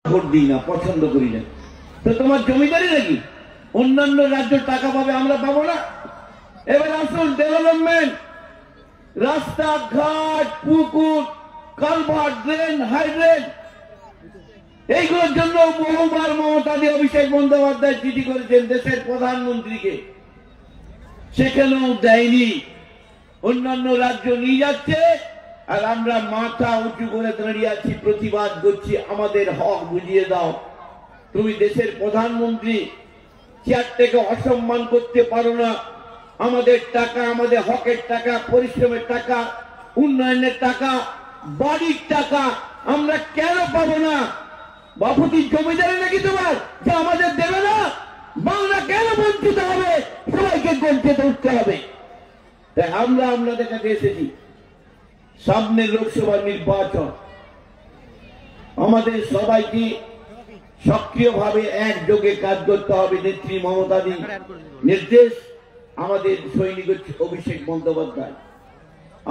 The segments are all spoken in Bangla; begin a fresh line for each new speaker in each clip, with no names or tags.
ভোট দিই না, পছন্দ করি না। তো তোমার জমিদারি নাকি? অন্যান্য রাজ্যের টাকা পাবে, আমরা পাবো না? এবার আসুন ডেভেলপমেন্ট, রাস্তাঘাট, পুকুর, কালভার্ট, ড্রেন, হাইড্রেন, এইগুলোর জন্য বহুবার মমতা দিয়ে অভিষেক বন্দ্যোপাধ্যায় চিঠি করেছেন দেশের প্রধানমন্ত্রীকে, সেখানেও দেয়নি। অন্যান্য রাজ্য নিয়ে যাচ্ছে আর আমরা মাথা উঁচু করে দাঁড়িয়ে আছি, প্রতিবাদ করছি, আমাদের হক বুঝিয়ে দাও। তুমি দেশের প্রধানমন্ত্রী, চেয়ারটাকে অসম্মান করতে পারো না। আমাদের টাকা, আমাদের হকের টাকা, পরিশ্রমের টাকা, উন্নয়নের টাকা, বাড়ির টাকা আমরা কেন পাবো না? বাপুতির জমিদারি নাকি তোমার যে আমাদের দেবে না? বাংলা কেন বঞ্চিত হবে? সবাইকে বঞ্চিত উঠতে হবে। তাই আমরা আপনাদের কাছে এসেছি, সামনে লোকসভা নির্বাচন, আমাদের সবাইকে সক্রিয়ভাবে একযোগে কাজ করতে হবে। নেত্রী মমতাদি নির্দেশ, আমাদের সৈনিক হচ্ছে অভিষেক বন্দ্যোপাধ্যায়।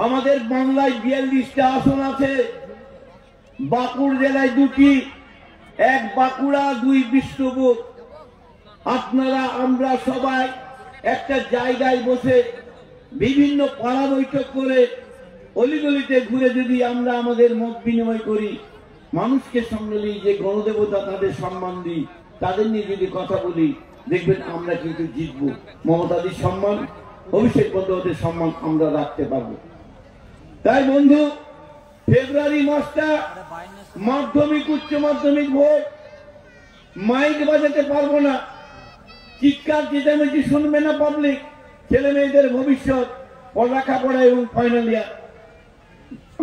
আমাদের বাংলায় 42টা আসন আছে, বাঁকুড়া জেলায় 2টি, এক বাঁকুড়া, 2 বিষ্ণুপুর। আপনারা আমরা সবাই একটা জায়গায় বসে বিভিন্ন পাড়া বৈঠক করে অলিগলিতে ঘুরে যদি আমরা আমাদের মত বিনিময় করি, মানুষকে সঙ্গে নিয়ে যে গণদেবতা তাদের সম্মান দিই, তাদের নিয়ে যদি কথা বলি, দেখবেন আমরা কিন্তু জিতবো। মমতাদির সম্মান, অভিষেক বন্দ্যোপাধ্যায়ের সম্মান আমরা রাখতে পারবো। তাই বন্ধু, ফেব্রুয়ারি মাসটা মাধ্যমিক, উচ্চ মাধ্যমিক ভোট, মাইক বাজাতে পারবো না, চিৎকার চেঁচামেচি শুনবে না পাবলিক। ছেলে মেয়েদের ভবিষ্যৎ, লেখাপড়া এবং ফাইনাল ইয়ার,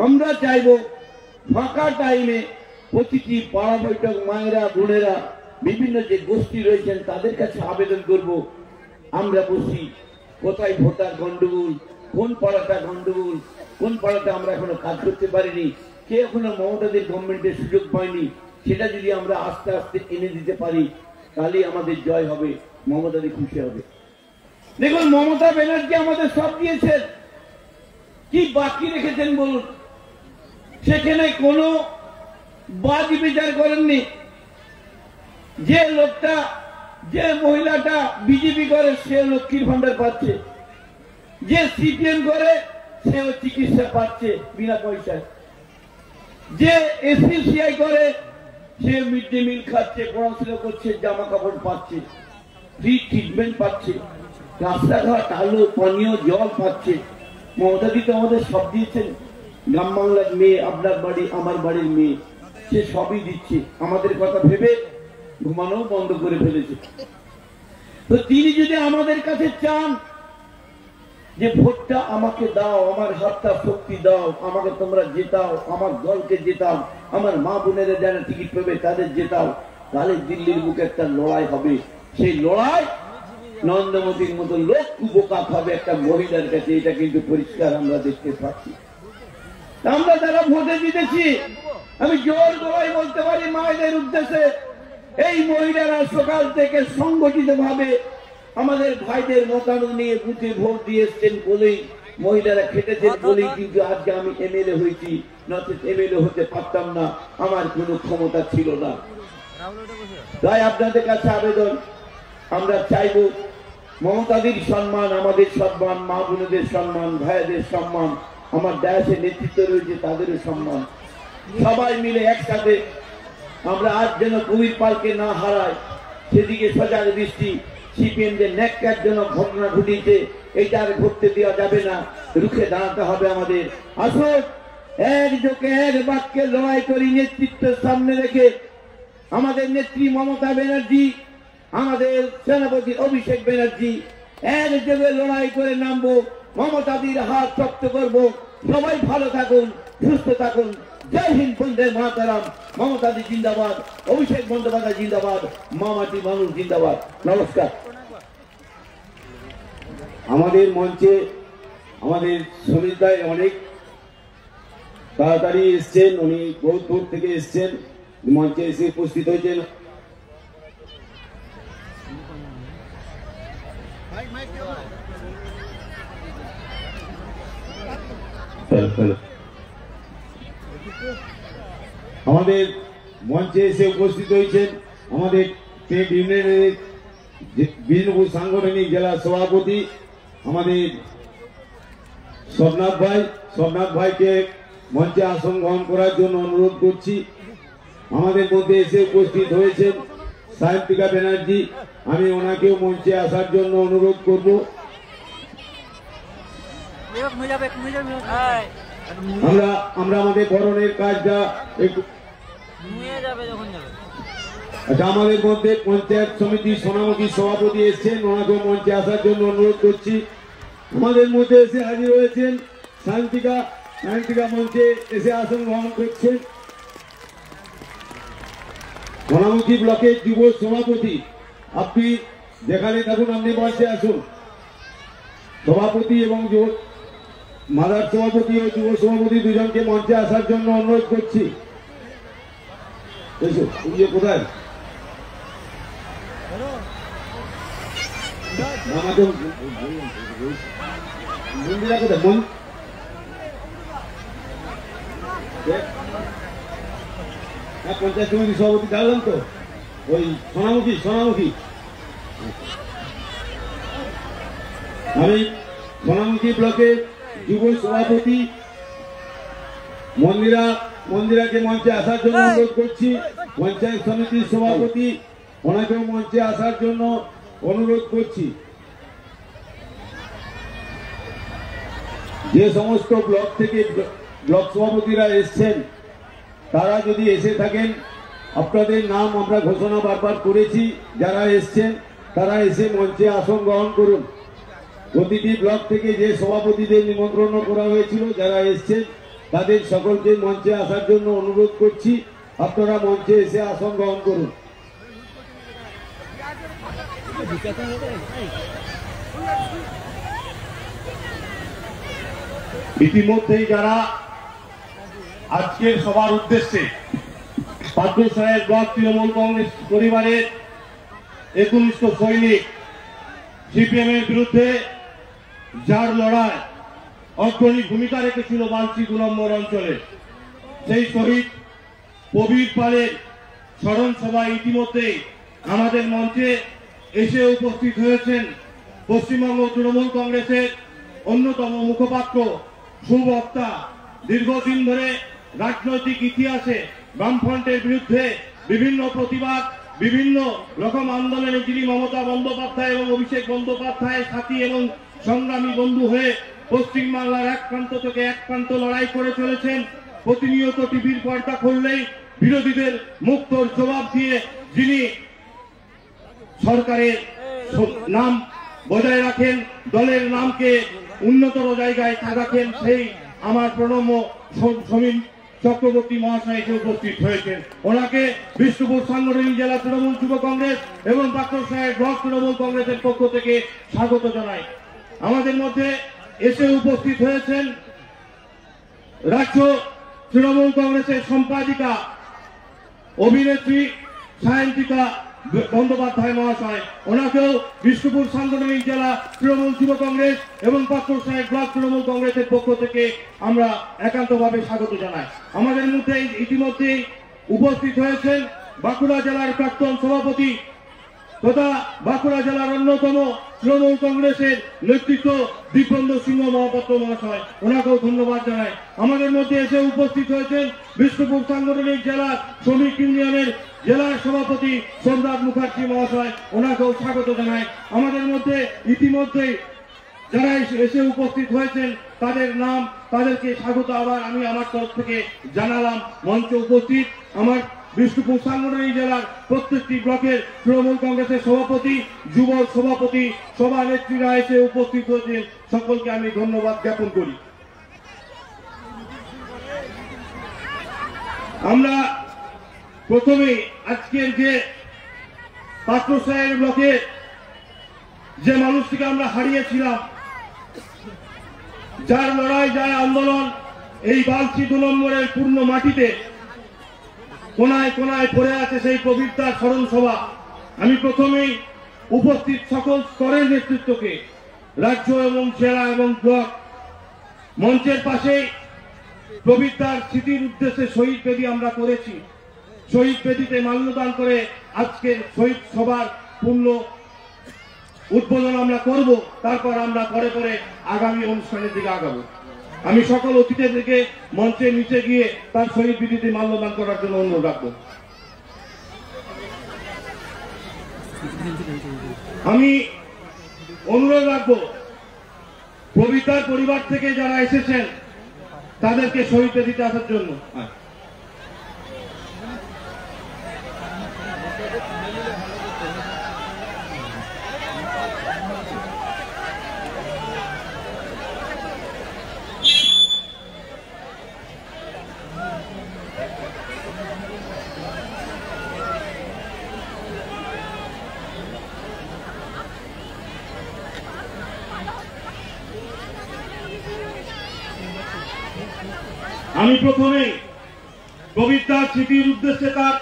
আমরা চাইবো ফাঁকা টাইমে প্রতিটি পাড়া বৈঠক, মায়েরা, বোনেরা, বিভিন্ন যে গোষ্ঠী রয়েছেন তাদের কাছে আবেদন করব, আমরা বসি কোথায় ভোটার গন্ডগোল, কোন পাড়াটা গন্ডগোল, কোন পাড়াটা আমরা এখনো কাজ করতে পারিনি, কে এখনো মমতাদের গভর্নমেন্টের সুযোগ পায়নি, সেটা যদি আমরা আস্তে আস্তে এনে দিতে পারি, তাহলে আমাদের জয় হবে, মমতাদি খুশি হবে। দেখুন, মমতা ব্যানার্জি আমাদের সব দিয়েছেন, কি বাকি রেখেছেন বলুন? সেখানে কোনো বাজ বিচার করেননি। যে লোকটা, যে মহিলাটা বিজেপি করে সে লক্ষ্মীর ভান্ডার পাচ্ছে, যে সিপিএম করে সেও চিকিৎসা পাচ্ছে বিনা পয়সায়, যে এসপিসিআই করে সে মিড ডে মিল খাচ্ছে, পড়াশোনা করছে, জামা কাপড় পাচ্ছে, ফ্রি ট্রিটমেন্ট পাচ্ছে, রাস্তাঘাট, আলো, পানীয় জল পাচ্ছে। মমতাদি তো আমাদের সব দিয়েছেন। গ্রাম বাংলার মেয়ে, আপনার বাড়ি, আমার বাড়ির মেয়ে, সে সবই দিচ্ছে। আমাদের কথা ভেবে ঘুমানো বন্ধ করে ফেলেছে। তো তিনি যদি আমাদের কাছে চান যে ভোটটা আমাকে দাও, আমার হাতটা শক্তি দাও, আমাকে তোমরা জেতাও, আমার দলকে জেতাও, আমার মা বোনেরা যারা টিকিট পাবে তাদের জেতাও, তাহলে দিল্লির বুকে একটা লড়াই হবে। সেই লড়াই নরেন্দ্র মতো লোক বোকা খাবে একটা মহিলার কাছে, এটা কিন্তু পরিষ্কার আমরা দেখতে পাচ্ছি। আমরা যারা ভোটে জিতেছি, আমি জোর গলায় বলতে পারি মায়েদের উদ্দেশ্যে, এই মহিলারা সকাল থেকে সংগঠিত ভাবে আমাদের ভাইদের মতামত নিয়ে বুথে ভোট দিয়ে এসছেন বলেই, মহিলারা খেটেছেন বলেই কিন্তু আজকে আমি এমএলএ হয়েছি, নচেত এমএলএ হতে পারতাম না, আমার কোনো ক্ষমতা ছিল না। তাই আপনাদের কাছে আবেদন, আমরা চাইব মমতাদির সম্মান, আমাদের সম্মান, মা বোনদের সম্মান, ভাইদের সম্মান, আমার দেশের নেতৃত্ব রয়েছে তাদেরও সম্মান, সবাই মিলে একসাথে আমরা আজ যেন কবির পালকে না হারাই, সেদিকে সজাগ দৃষ্টি। সিপিএম যে ন্যাক্কারজনক ঘটনা ঘটিয়েছে, এটা আর ঘটতে দেওয়া যাবে না, রুখে দাঁড়াতে হবে আমাদের। আসুন একযোগে এক বাক্যে লড়াই করি, নেতৃত্বের সামনে রেখে আমাদের নেত্রী মমতা ব্যানার্জি, আমাদের সেনাপতি অভিষেক ব্যানার্জি একযোগে লড়াই করে নামবো, মমতাদির হাত শক্ত করবো। সবাই ভালো থাকুন, সুস্থ থাকুন। জয় হিন্দ, বন্দে মাতরম। মমতাদি জিন্দাবাদ, অভিষেক বন্দ্যোপাধ্যায় জিন্দাবাদ, মামাটি মানুষ জিন্দাবাদ। নমস্কার।
আমাদের মঞ্চে আমাদের সুনীল দাই অনেক তাড়াতাড়ি এসছেন, উনি বহু দূর থেকে এসছেন, মঞ্চে এসে উপস্থিত হয়েছেন। আমাদের মঞ্চে এসে উপস্থিত হয়েছেন আমাদের ট্রেড ইউনিয়নের বিষ্ণুপুর সাংগঠনিক জেলা সভাপতি আমাদের সোমনাথ ভাইকে মঞ্চে আসন গ্রহণ করার জন্য অনুরোধ করছি। আমাদের মধ্যে এসে উপস্থিত হয়েছেন সায়ন্তিকা ব্যানার্জি, আমি ওনাকেও মঞ্চে আসার জন্য অনুরোধ করব। আমরা আমাদের বরণের কাজটা একটু আচ্ছা, আমাদের মধ্যে পঞ্চায়েত সমিতি সোনামুখী সভাপতি এসেছেন, ওনাকেও মঞ্চে আসার জন্য অনুরোধ করছি। আমাদের মধ্যে এসে হাজির হয়েছেন সায়ন্তিকা মঞ্চে এসে আসন গ্রহণ করছেন। সোনামুখী ব্লকের যুব সভাপতি, আপনি যেখানে থাকুন আপনি মঞ্চে আসুন। সভাপতি এবং মাদার সভাপতি ও যুব সভাপতি দুজনকে মঞ্চে আসার জন্য অনুরোধ করছি। কোথায় মন্দিরা কোথায় পঞ্চায়েত সমিতি সভাপতি ডাকলাম তো, ওই সোনামুখী আমি সোনামুখী ব্লকের যুব সভাপতি মন্দিরাকে মঞ্চে আসার জন্য অনুরোধ করছি। পঞ্চায়েত সমিতির সভাপতি, ওনাকেও মঞ্চে আসার জন্য অনুরোধ করছি। যে সমস্ত ব্লক থেকে ব্লক সভাপতিরা এসছেন, তারা যদি এসে থাকেন, আপনাদের নাম আমরা ঘোষণা বারবার করেছি, যারা এসছেন তারা এসে মঞ্চে আসন গ্রহণ করুন। প্রতিটি ব্লক থেকে যে সভাপতিদের নিমন্ত্রণ করা হয়েছিল, যারা এসছেন তাদের সকলকে মঞ্চে আসার জন্য অনুরোধ করছি। আপনারা মঞ্চে এসে আসন গ্রহণ করুন।
ইতিমধ্যেই যারা আজকের সভার উদ্দেশ্যে পাত্রসাহেব ব্লক তৃণমূল কংগ্রেস পরিবারের 19 সৈনিক সিপিএম এর বিরুদ্ধে যার লড়াই অগ্রণী ভূমিকা রেখেছিল বালচি 2 নম্বর অঞ্চলে, সেই শহীদ প্রবীর পালের স্মরণ সভায় ইতিমধ্যে আমাদের মঞ্চে এসে উপস্থিত হয়েছেন পশ্চিমবঙ্গ তৃণমূল কংগ্রেসের অন্যতম মুখপাত্র সুবক্তা, দীর্ঘদিন ধরে রাজনৈতিক ইতিহাসে বামফ্রন্টের বিরুদ্ধে বিভিন্ন প্রতিবাদ, বিভিন্ন রকম আন্দোলনে যিনি মমতা বন্দ্যোপাধ্যায় এবং অভিষেক বন্দ্যোপাধ্যায়ের সাথী এবং সংগ্রামী বন্ধু হয়ে পশ্চিমবাংলার এক প্রান্ত থেকে এক প্রান্ত লড়াই করে চলেছেন। প্রতিনিয়ত টিভির পর্দা খুললেই বিরোধীদের মুক্তর জবাব দিয়ে যিনি সরকারের নাম বজায় রাখেন, দলের নামকে উন্নতর জায়গায় রাখেন, সেই আমার প্রণম্য সমীর চক্রবর্তী মহাশয় এসে উপস্থিত হয়েছেন। ওনাকে বিষ্ণুপুর সাংগঠনিক জেলা তৃণমূল যুব কংগ্রেস এবং পাত্রসাহেব ব্লক তৃণমূল কংগ্রেসের পক্ষ থেকে স্বাগত জানাই। আমাদের মধ্যে এসে উপস্থিত হয়েছেন রাজ্য তৃণমূল কংগ্রেসের সম্পাদিকা অভিনেত্রী সায়ন্তিকা বন্দ্যোপাধ্যায় মহাশয়, ওনাকেও বিষ্ণুপুর সাংগঠনিক জেলা তৃণমূল যুব কংগ্রেস এবং পাত্রসাহেব ব্লক তৃণমূল কংগ্রেসের পক্ষ থেকে আমরা একান্তভাবে স্বাগত জানাই। আমাদের মধ্যে ইতিমধ্যেই উপস্থিত হয়েছেন বাঁকুড়া জেলার প্রাক্তন সভাপতি তথা বাঁকুড়া জেলার অন্যতম তৃণমূল কংগ্রেসের নেতৃত্ব দিব্যেন্দু সিংহ মহাপাত্র মহাশয়, ওনাকেও ধন্যবাদ জানাই। আমাদের মধ্যে এসে উপস্থিত হয়েছেন বিষ্ণুপুর সাংগঠনিক জেলার শ্রমিক ইউনিয়নের জেলার সভাপতি সোমনাথ মুখার্জি মহাশয়, ওনাকেও স্বাগত জানাই। আমাদের মধ্যে ইতিমধ্যেই যারা এসে উপস্থিত হয়েছেন তাদের নাম, তাদেরকে স্বাগত আবার আমি আমার তরফ থেকে জানালাম। মঞ্চে উপস্থিত আমার বিষ্ণুপুর সাংগঠনিক জেলার প্রত্যেকটি ব্লকের তৃণমূল কংগ্রেসের সভাপতি, যুব সভাপতি, সভানেত্রীরা এসে উপস্থিত হয়েছেন, সকলকে আমি ধন্যবাদ জ্ঞাপন করি। আমরা প্রথমে আজকের যে পাত্রসাহেব ব্লকের যে মানুষটিকে আমরা হারিয়েছিলাম, যার লড়াই, যার আন্দোলন এই বালচি 2 নম্বরের পূর্ণ মাটিতে কোনায় কোনায় পড়ে আছে সেই প্রবীরতার স্মরণ সভা। আমি প্রথমেই উপস্থিত সকল স্তরের নেতৃত্বকে, রাজ্য এবং জেলা এবং ব্লক, মঞ্চের পাশেই প্রবীরতার স্মৃতির উদ্দেশ্যে শহীদ বেদি আমরা করেছি, শহীদ বেদিতে মাল্যদান করে আজকের শহীদ সভার পূর্ণ উদ্বোধন আমরা করব। তারপর আমরা পরে পরে আগামী অনুষ্ঠানের দিকে আগাবো। আমি সকল অতিথিদেরকে মঞ্চের নিচে গিয়ে তার শহীদ বেদিতে মাল্যদান করার জন্য অনুরোধ রাখবো। আমি অনুরোধ রাখবো প্রবীতার পরিবার থেকে যারা এসেছেন তাদেরকে শহীদ বেদিতে আসার জন্য। আমি প্রথমে কবিতার স্মৃতির উদ্দেশ্যে তার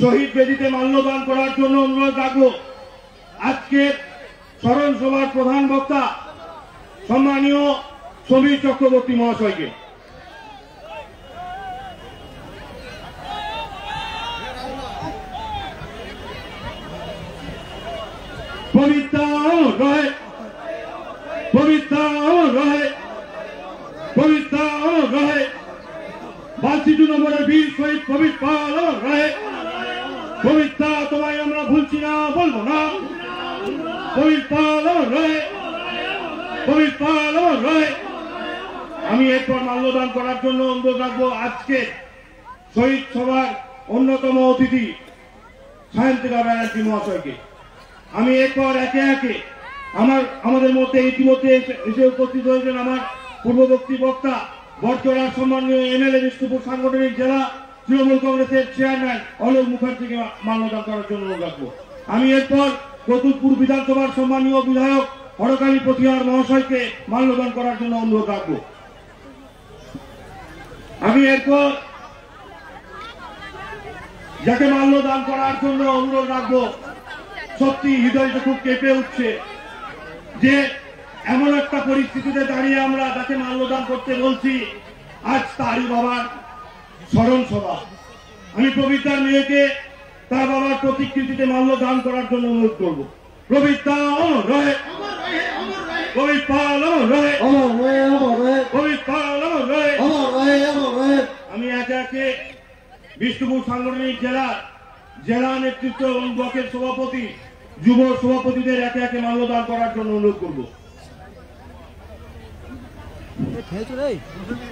শহীদ বেদিতে মাল্যদান করার জন্য অনুরোধ রাখব আজকের স্মরণ সভার প্রধান বক্তা সম্মানীয় সমীর চক্রবর্তী মহাশয়কে। কবিতা রহে কবিতা রহে কবিতা রহে 82 নম্বরের বীর শহীদ কবির পাল রহে। কবিতা তোমায় আমরা ভুলছি না, বলবো না। কবির পাল রহে কবির পাল রহে। আমি এরপর মাল্যদান করার জন্য অনুরোধ রাখবো আজকে শহীদ সভার অন্যতম অতিথি সায়ন্তিকা ব্যানার্জি মহাশয়কে। আমি এরপর একে একে আমাদের মধ্যে ইতিমধ্যে এসে উপস্থিত হয়েছেন আমার পূর্ববর্তী বক্তা বটজোড়ার সম্মানীয় এমএলএ বিষ্ণুপুর সাংগঠনিক জেলা তৃণমূল কংগ্রেসের চেয়ারম্যান অলোক মুখার্জিকে মাল্যদান করার জন্য অনুরোধ রাখবো। আমি এরপর কতুলপুর বিধানসভার সম্মানীয় বিধায়ক হরকালী প্রতিহার মহাশয়কে মাল্যদান করার জন্য অনুরোধ রাখবো। আমি এরপর যাকে মাল্যদান করার জন্য অনুরোধ রাখবো, সত্যি হৃদয়টা খুব কেঁপে উঠছে যে এমন একটা পরিস্থিতিতে দাঁড়িয়ে আমরা যাকে মাল্যদান করতে বলছি, আজ তারই বাবার স্মরণ সভা। আমি প্রবীতার মেয়েকে তার বাবার প্রতিকৃতিতে মাল্যদান করার জন্য অনুরোধ করবো। প্রবীতা অমর রহে কবির পাল অমর রহে কবির পাল অমর রহে। আমি একে একে বিষ্ণুপুর সাংগঠনিক জেলা নেতৃত্ব এবং ব্লকের সভাপতি যুব সভাপতিদের একে একে মাল্যদান করার জন্য অনুরোধ করবো।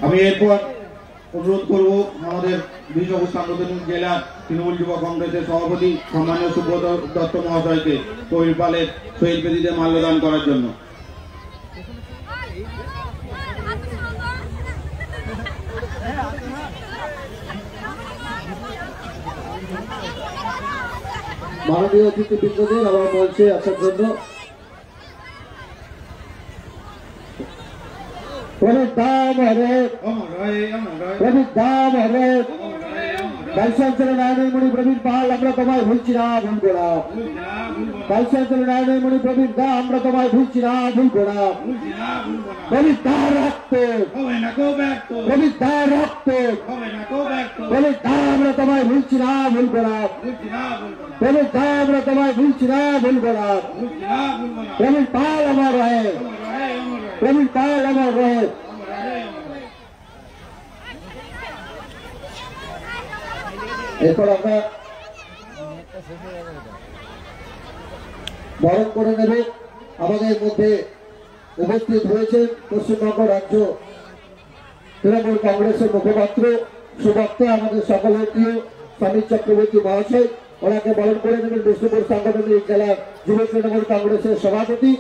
আমি এরপর অনুরোধ করব আমাদের বিষ্ণুপুর সাংগঠনিক জেলা তৃণমূল যুব কংগ্রেসের সভাপতি সম্মানীয় সুব্রত দত্ত মহাশয়কে কবির পালের শহীদ বেদিতে মাল্যদান করার জন্য।
মাননীয় অতিথিবৃন্দদের আমার মঞ্চে আসার জন্য প্রবীর দাম হরে প্রবীর দাম হরে কালচাঞ্চল নারায়ণমণি প্রবীর পাল আমরা তোমায় ভুলছি না, ভুলবো না। কালচাঞ্চল নারায়ণমণি প্রবীর দা আমরা তোমায় ভুলছি না, ভুলবো না। প্রবীর দা রক্ত প্রবীর দা রক্ত প্রবীর দা আমরা তোমায় ভুলছি না, ভুলবো না। প্রবীর দা আমরা তোমায় ভুলছি না, ভুলবো না। প্রবীর পাল আমার রহে প্রবীর পাল আমার রহে। এরপর আমরা বরণ করে নেব। আমাদের মধ্যে উপস্থিত হয়েছে পশ্চিমবঙ্গ রাজ্য তৃণমূল কংগ্রেসের মুখপাত্র সুবক্তা আমাদের সকলের প্রিয় সমীর চক্রবর্তী মহাশয়। ওনাকে বরণ করে নেবেন বিষ্ণুপুর সাংগঠনিক জেলার যুব তৃণমূল কংগ্রেসের সভাপতি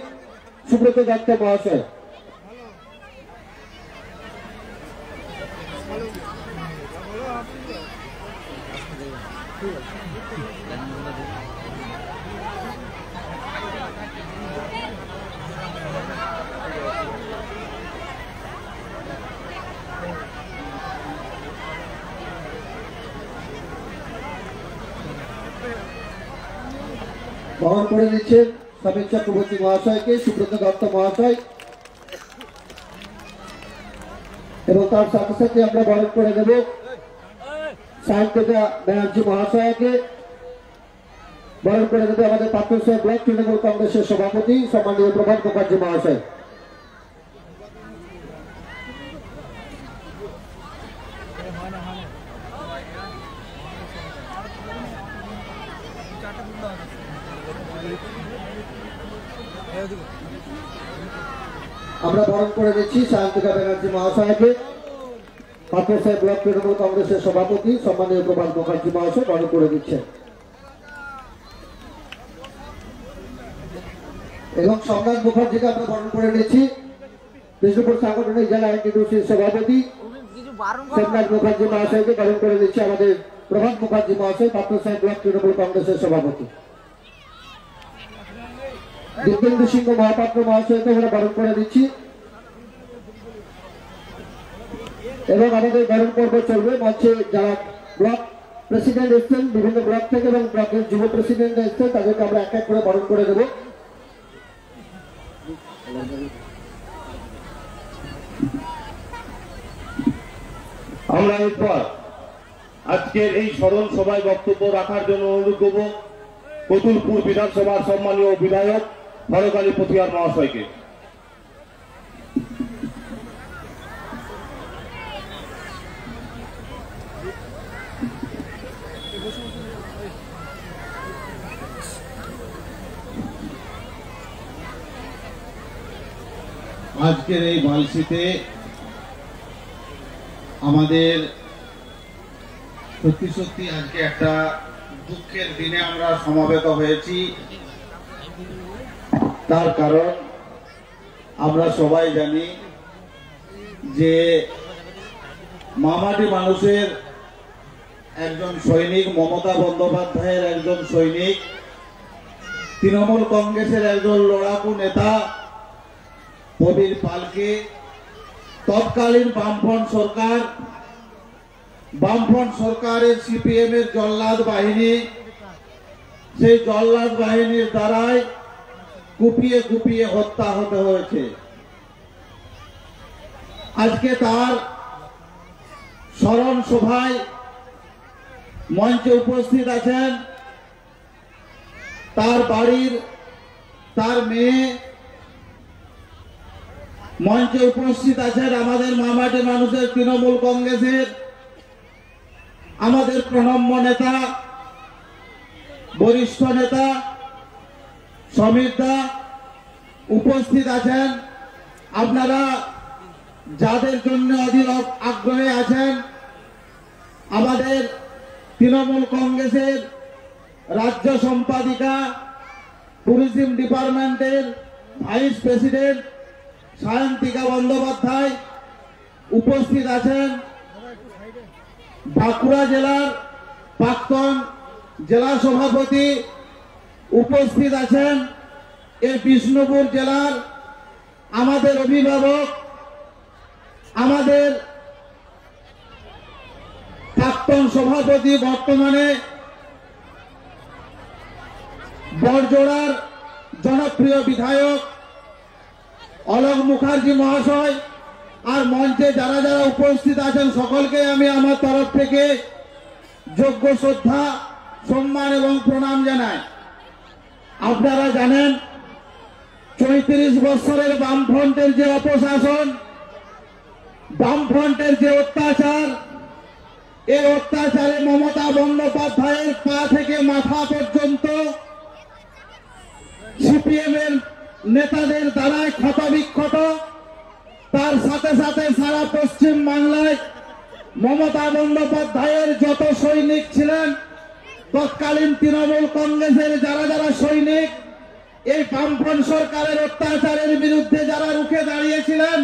সুব্রত দত্ত মহাশয়। বহন করে নিচ্ছেন সমীর চক্রবর্তী মহাশয়কে সুব্রত দত্ত মহাশয়, এবং তার সাথে সাথে আমরা বরণ করে দেব সায়ন্তিকা ব্যানার্জি মহাশয়াকে। বরণ করে দেবে আমাদের পাত্রসাহেব ব্লক তৃণমূল কংগ্রেসের সভাপতি সম্মানীয় প্রভাত মুখার্জি মহাশয়। আমরা বরণ করে দিচ্ছি সায়ন্তিকা ব্যানার্জি মহাশয়কে। পাত্রসাহেব ব্লক তৃণমূল কংগ্রেসের সভাপতি সম্মানীয় প্রভাত মুখার্জি মহাশয় বরণ করে দিচ্ছেন। এবং সম্রাট মুখার্জিকে আমরা বরণ করে নিচ্ছি বিষ্ণুপুর সাংগঠনিক জেলা এনটিটিউসির সভাপতি সম্রাট মুখার্জি মহাশয়কে বরণ করে দিচ্ছি আমাদের প্রভাত মুখার্জি মহাশয় পাত্রসাহেব ব্লক তৃণমূল কংগ্রেসের সভাপতি। দীপেন্দু সিংহ মহাপাত্র মহাশয়কে আমরা বরণ করে দিচ্ছি এবং আমাদের বরণ পর্ব চলবে। মঞ্চে যারা ব্লক প্রেসিডেন্ট এসছেন বিভিন্ন ব্লক থেকে এবং ব্লকের যুব প্রেসিডেন্ট এসছেন তাদেরকে আমরা এক এক করে বরণ করে দেবো।
আমরা এরপর আজকের এই স্মরণ সভায় বক্তব্য রাখার জন্য অনুরোধ করব কতুলপুর বিধানসভার সম্মানীয় বিধায়ক হরকালী পথিয়ার মহাশয়কে।
আজকের এই বালসিতে আমাদের সত্যি সত্যি আজকে একটা দুঃখের দিনে আমরা সমাবেত হয়েছি। তার কারণ আমরা সবাই জানি যে মামাটি মানুষের একজন সৈনিক, মমতা বন্দ্যোপাধ্যায়ের একজন সৈনিক, তৃণমূল কংগ্রেসের একজন লড়াকু নেতা প্রবীর পালকে তৎকালীন বামফ্রন্ট সরকারের সিপিএম এর জল্লাদ বাহিনী, সেই জল্লাদ বাহিনীর দ্বারাই কুপিয়ে কুপিয়ে হত্যা হতে হয়েছে। আজকে তার স্মরণ সভায় মঞ্চে উপস্থিত আছেন তার বাড়ির তার মেয়ে, মঞ্চে উপস্থিত আছেন আমাদের মামাটি মানুষের তৃণমূল কংগ্রেসের আমাদের প্রণম্য নেতা, বরিষ্ঠ নেতা সমীর দা উপস্থিত আছেন। আপনারা যাদের জন্য অধীর আগ্রহে আছেন, আমাদের তৃণমূল কংগ্রেসের রাজ্য সম্পাদিকা, ট্যুরিজম ডিপার্টমেন্টের ভাইস প্রেসিডেন্ট সায়ন্তিকা বন্দ্যোপাধ্যায় উপস্থিত আছেন। বাঁকুড়া জেলার প্রাক্তন জেলা সভাপতি উপস্থিত আছেন। এই বিষ্ণুপুর জেলার আমাদের অভিভাবক, আমাদের প্রাক্তন সভাপতি, বর্তমানে বড়জোড়ার জনপ্রিয় বিধায়ক অলোক মুখার্জি মহাশয়, আর মঞ্চে যারা যারা উপস্থিত আছেন সকলকে আমি আমার তরফ থেকে যোগ্য শ্রদ্ধা, সম্মান এবং প্রণাম জানাই। আপনারা জানেন ৩৫ বছরের বামফ্রন্টের যে অপশাসন, বামফ্রন্টের যে অত্যাচার, এই অত্যাচারে মমতা বন্দ্যোপাধ্যায়ের পা থেকে মাথা পর্যন্ত সিপিএম এর নেতাদের দ্বারাই ক্ষতবিক্ষত। তার সাথে সাথে সারা পশ্চিম বাংলায় মমতা বন্দ্যোপাধ্যায়ের যত সৈনিক ছিলেন, তৎকালীন তৃণমূল কংগ্রেসের যারা যারা সৈনিক, এই বামফ্রন্ট সরকারের অত্যাচারের বিরুদ্ধে যারা রুখে দাঁড়িয়েছিলেন,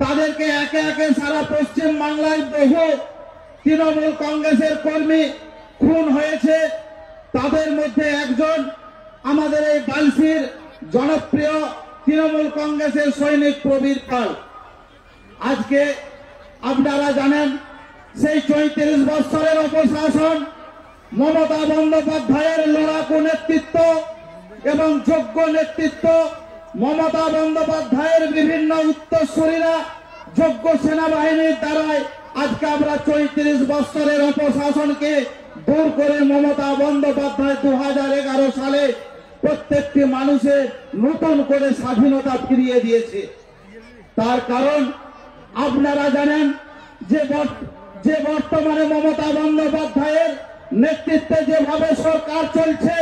তাদেরকে একে একে সারা পশ্চিম বাংলায় বহু তৃণমূল কংগ্রেসের কর্মী খুন হয়েছে। তাদের মধ্যে একজন আমাদের এই বালসির জনপ্রিয় তৃণমূল কংগ্রেসের সৈনিক প্রবীর পাল। আজকে আপনারা জানেন সেই ৩৫ বছরের অপশাসন, মমতা বন্দ্যোপাধ্যায়ের লড়াকু নেতৃত্ব এবং যোগ্য নেতৃত্ব, মমতা বন্দ্যোপাধ্যায়ের বিভিন্ন উত্তরসূরিরা যোগ্য সেনাবাহিনীর দ্বারাই
আজকে আমরা 34 বছরের অপশাসনকে দূর করে মমতা বন্দ্যোপাধ্যায় 2011 সালে প্রত্যেকটি মানুষের নতুন করে স্বাধীনতা ফিরিয়ে দিয়েছে। তার কারণ আপনারা জানেন যে বর্তমানে মমতা বন্দ্যোপাধ্যায়ের নেতৃত্বে যেভাবে সরকার চলছে,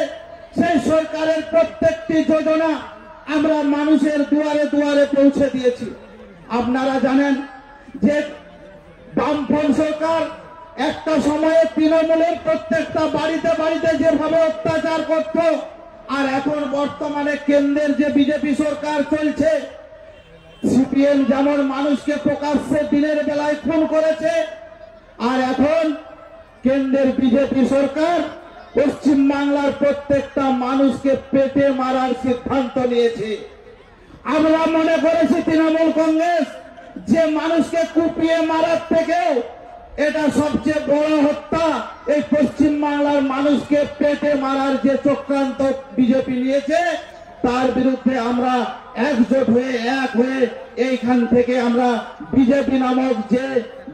সেই সরকারের প্রত্যেকটি যোজনা আমরা মানুষের দুয়ারে দুয়ারে পৌঁছে দিয়েছি। আপনারা জানেন যে বামফ্রন্ট সরকার একটা সময়ে তৃণমূলের প্রত্যেকটা বাড়িতে বাড়িতে যেভাবে অত্যাচার করত, আর এখন বর্তমানে কেন্দ্রের যে বিজেপি সরকার চলছে, সিপিএম যেমন মানুষকে প্রকাশ্যে দিনের বেলায় খুন করেছে, আর এখন কেন্দ্রের বিজেপি সরকার পশ্চিম বাংলার প্রত্যেকটা মানুষকে পেটে মারার সিদ্ধান্ত নিয়েছে। আমরা মনে করেছি তৃণমূল কংগ্রেস যে মানুষকে কুপিয়ে মারার থেকেও এটা সবচেয়ে বড় হত্যা, এই পশ্চিম বাংলার মানুষকে পেটে মারার যে চক্রান্ত বিজেপি নিয়েছে, তার বিরুদ্ধে আমরা একজোট হয়ে এক হয়ে এইখান থেকে আমরা বিজেপি নামক যে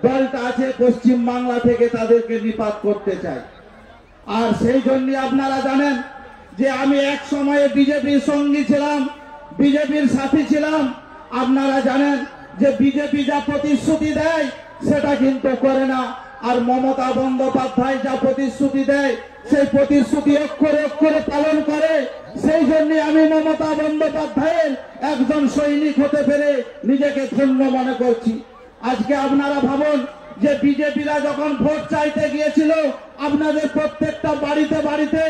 দলটা আছে পশ্চিম বাংলা থেকে তাদেরকে নিপাত করতে চাই। আর সেই জন্য আপনারা জানেন যে আমি এক সময়ে বিজেপির সঙ্গী ছিলাম, বিজেপির সাথী ছিলাম। আপনারা জানেন যে বিজেপি যা প্রতিশ্রুতি দেয় সেটা কিন্তু করে না, আর মমতা বন্দ্যোপাধ্যায় যা প্রতিশ্রুতি দেয় সেই প্রতিশ্রুতি অক্ষরে অক্ষরে পালন করে। সেই জন্য আমি মমতা বন্দ্যোপাধ্যায়ের একজন সৈনিক হতে পেরে নিজেকে ধন্য মনে করছি। আজকে আপনারা ভাবুন যে বিজেপিরা যখন ভোট চাইতে গিয়েছিল আপনাদের প্রত্যেকটা বাড়িতে বাড়িতে,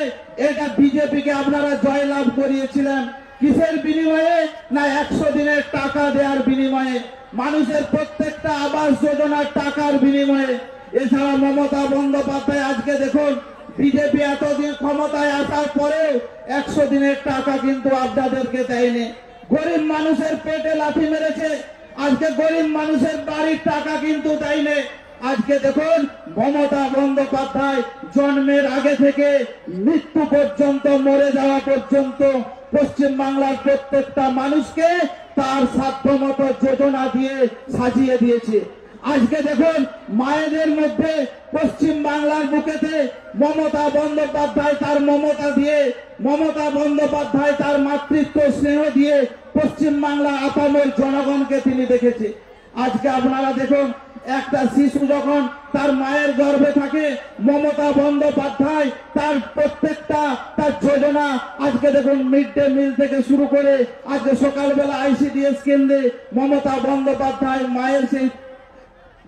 এটা বিজেপিকে আপনারা জয়লাভ করিয়েছিলেন কিসের বিনিময়ে? না 100 দিনের টাকা দেওয়ার বিনিময়ে, মানুষের প্রত্যেকটা আবাস যোজনার টাকার বিনিময়ে। এছাড়া মমতা বন্দ্যোপাধ্যায় আজকে দেখুন বিজেপি এতদিন ক্ষমতায় আসার পরেও 100 দিনের টাকা কিন্তু আপনাদেরকে দেয়নি। গরিব মানুষের পেটে লাথি মেরেছে, আজকে গরিব মানুষের বাড়ির টাকা কিন্তু দেয়নি। আজকে দেখুন মমতা বন্দ্যোপাধ্যায় জন্মের আগে থেকে মৃত্যু পর্যন্ত, মরে যাওয়া পর্যন্ত পশ্চিম বাংলার প্রত্যেকটা মানুষকে তার সাধ্যমতো যোজনা দিয়ে সাজিয়ে দিয়েছে। আজকে দেখুন মায়েদের মধ্যে পশ্চিম বাংলার বুকেতে মমতা বন্দ্যোপাধ্যায় তার মমতা দিয়ে, মমতা বন্দ্যোপাধ্যায় তার মাতৃত্ব স্নেহ দিয়ে পশ্চিম বাংলা আপামর জনগণকে তিনি দেখেছে। আজকে আপনারা দেখুন একটা শিশু যখন তার মায়ের গর্ভে থাকে, মমতা বন্দ্যোপাধ্যায় তার প্রত্যেকটা তার যোজনা, আজকে দেখুন মিড ডে মিল থেকে শুরু করে আজকে সকালবেলা ICDS কেন্দ্রে মমতা বন্দ্যোপাধ্যায় মায়ের সেই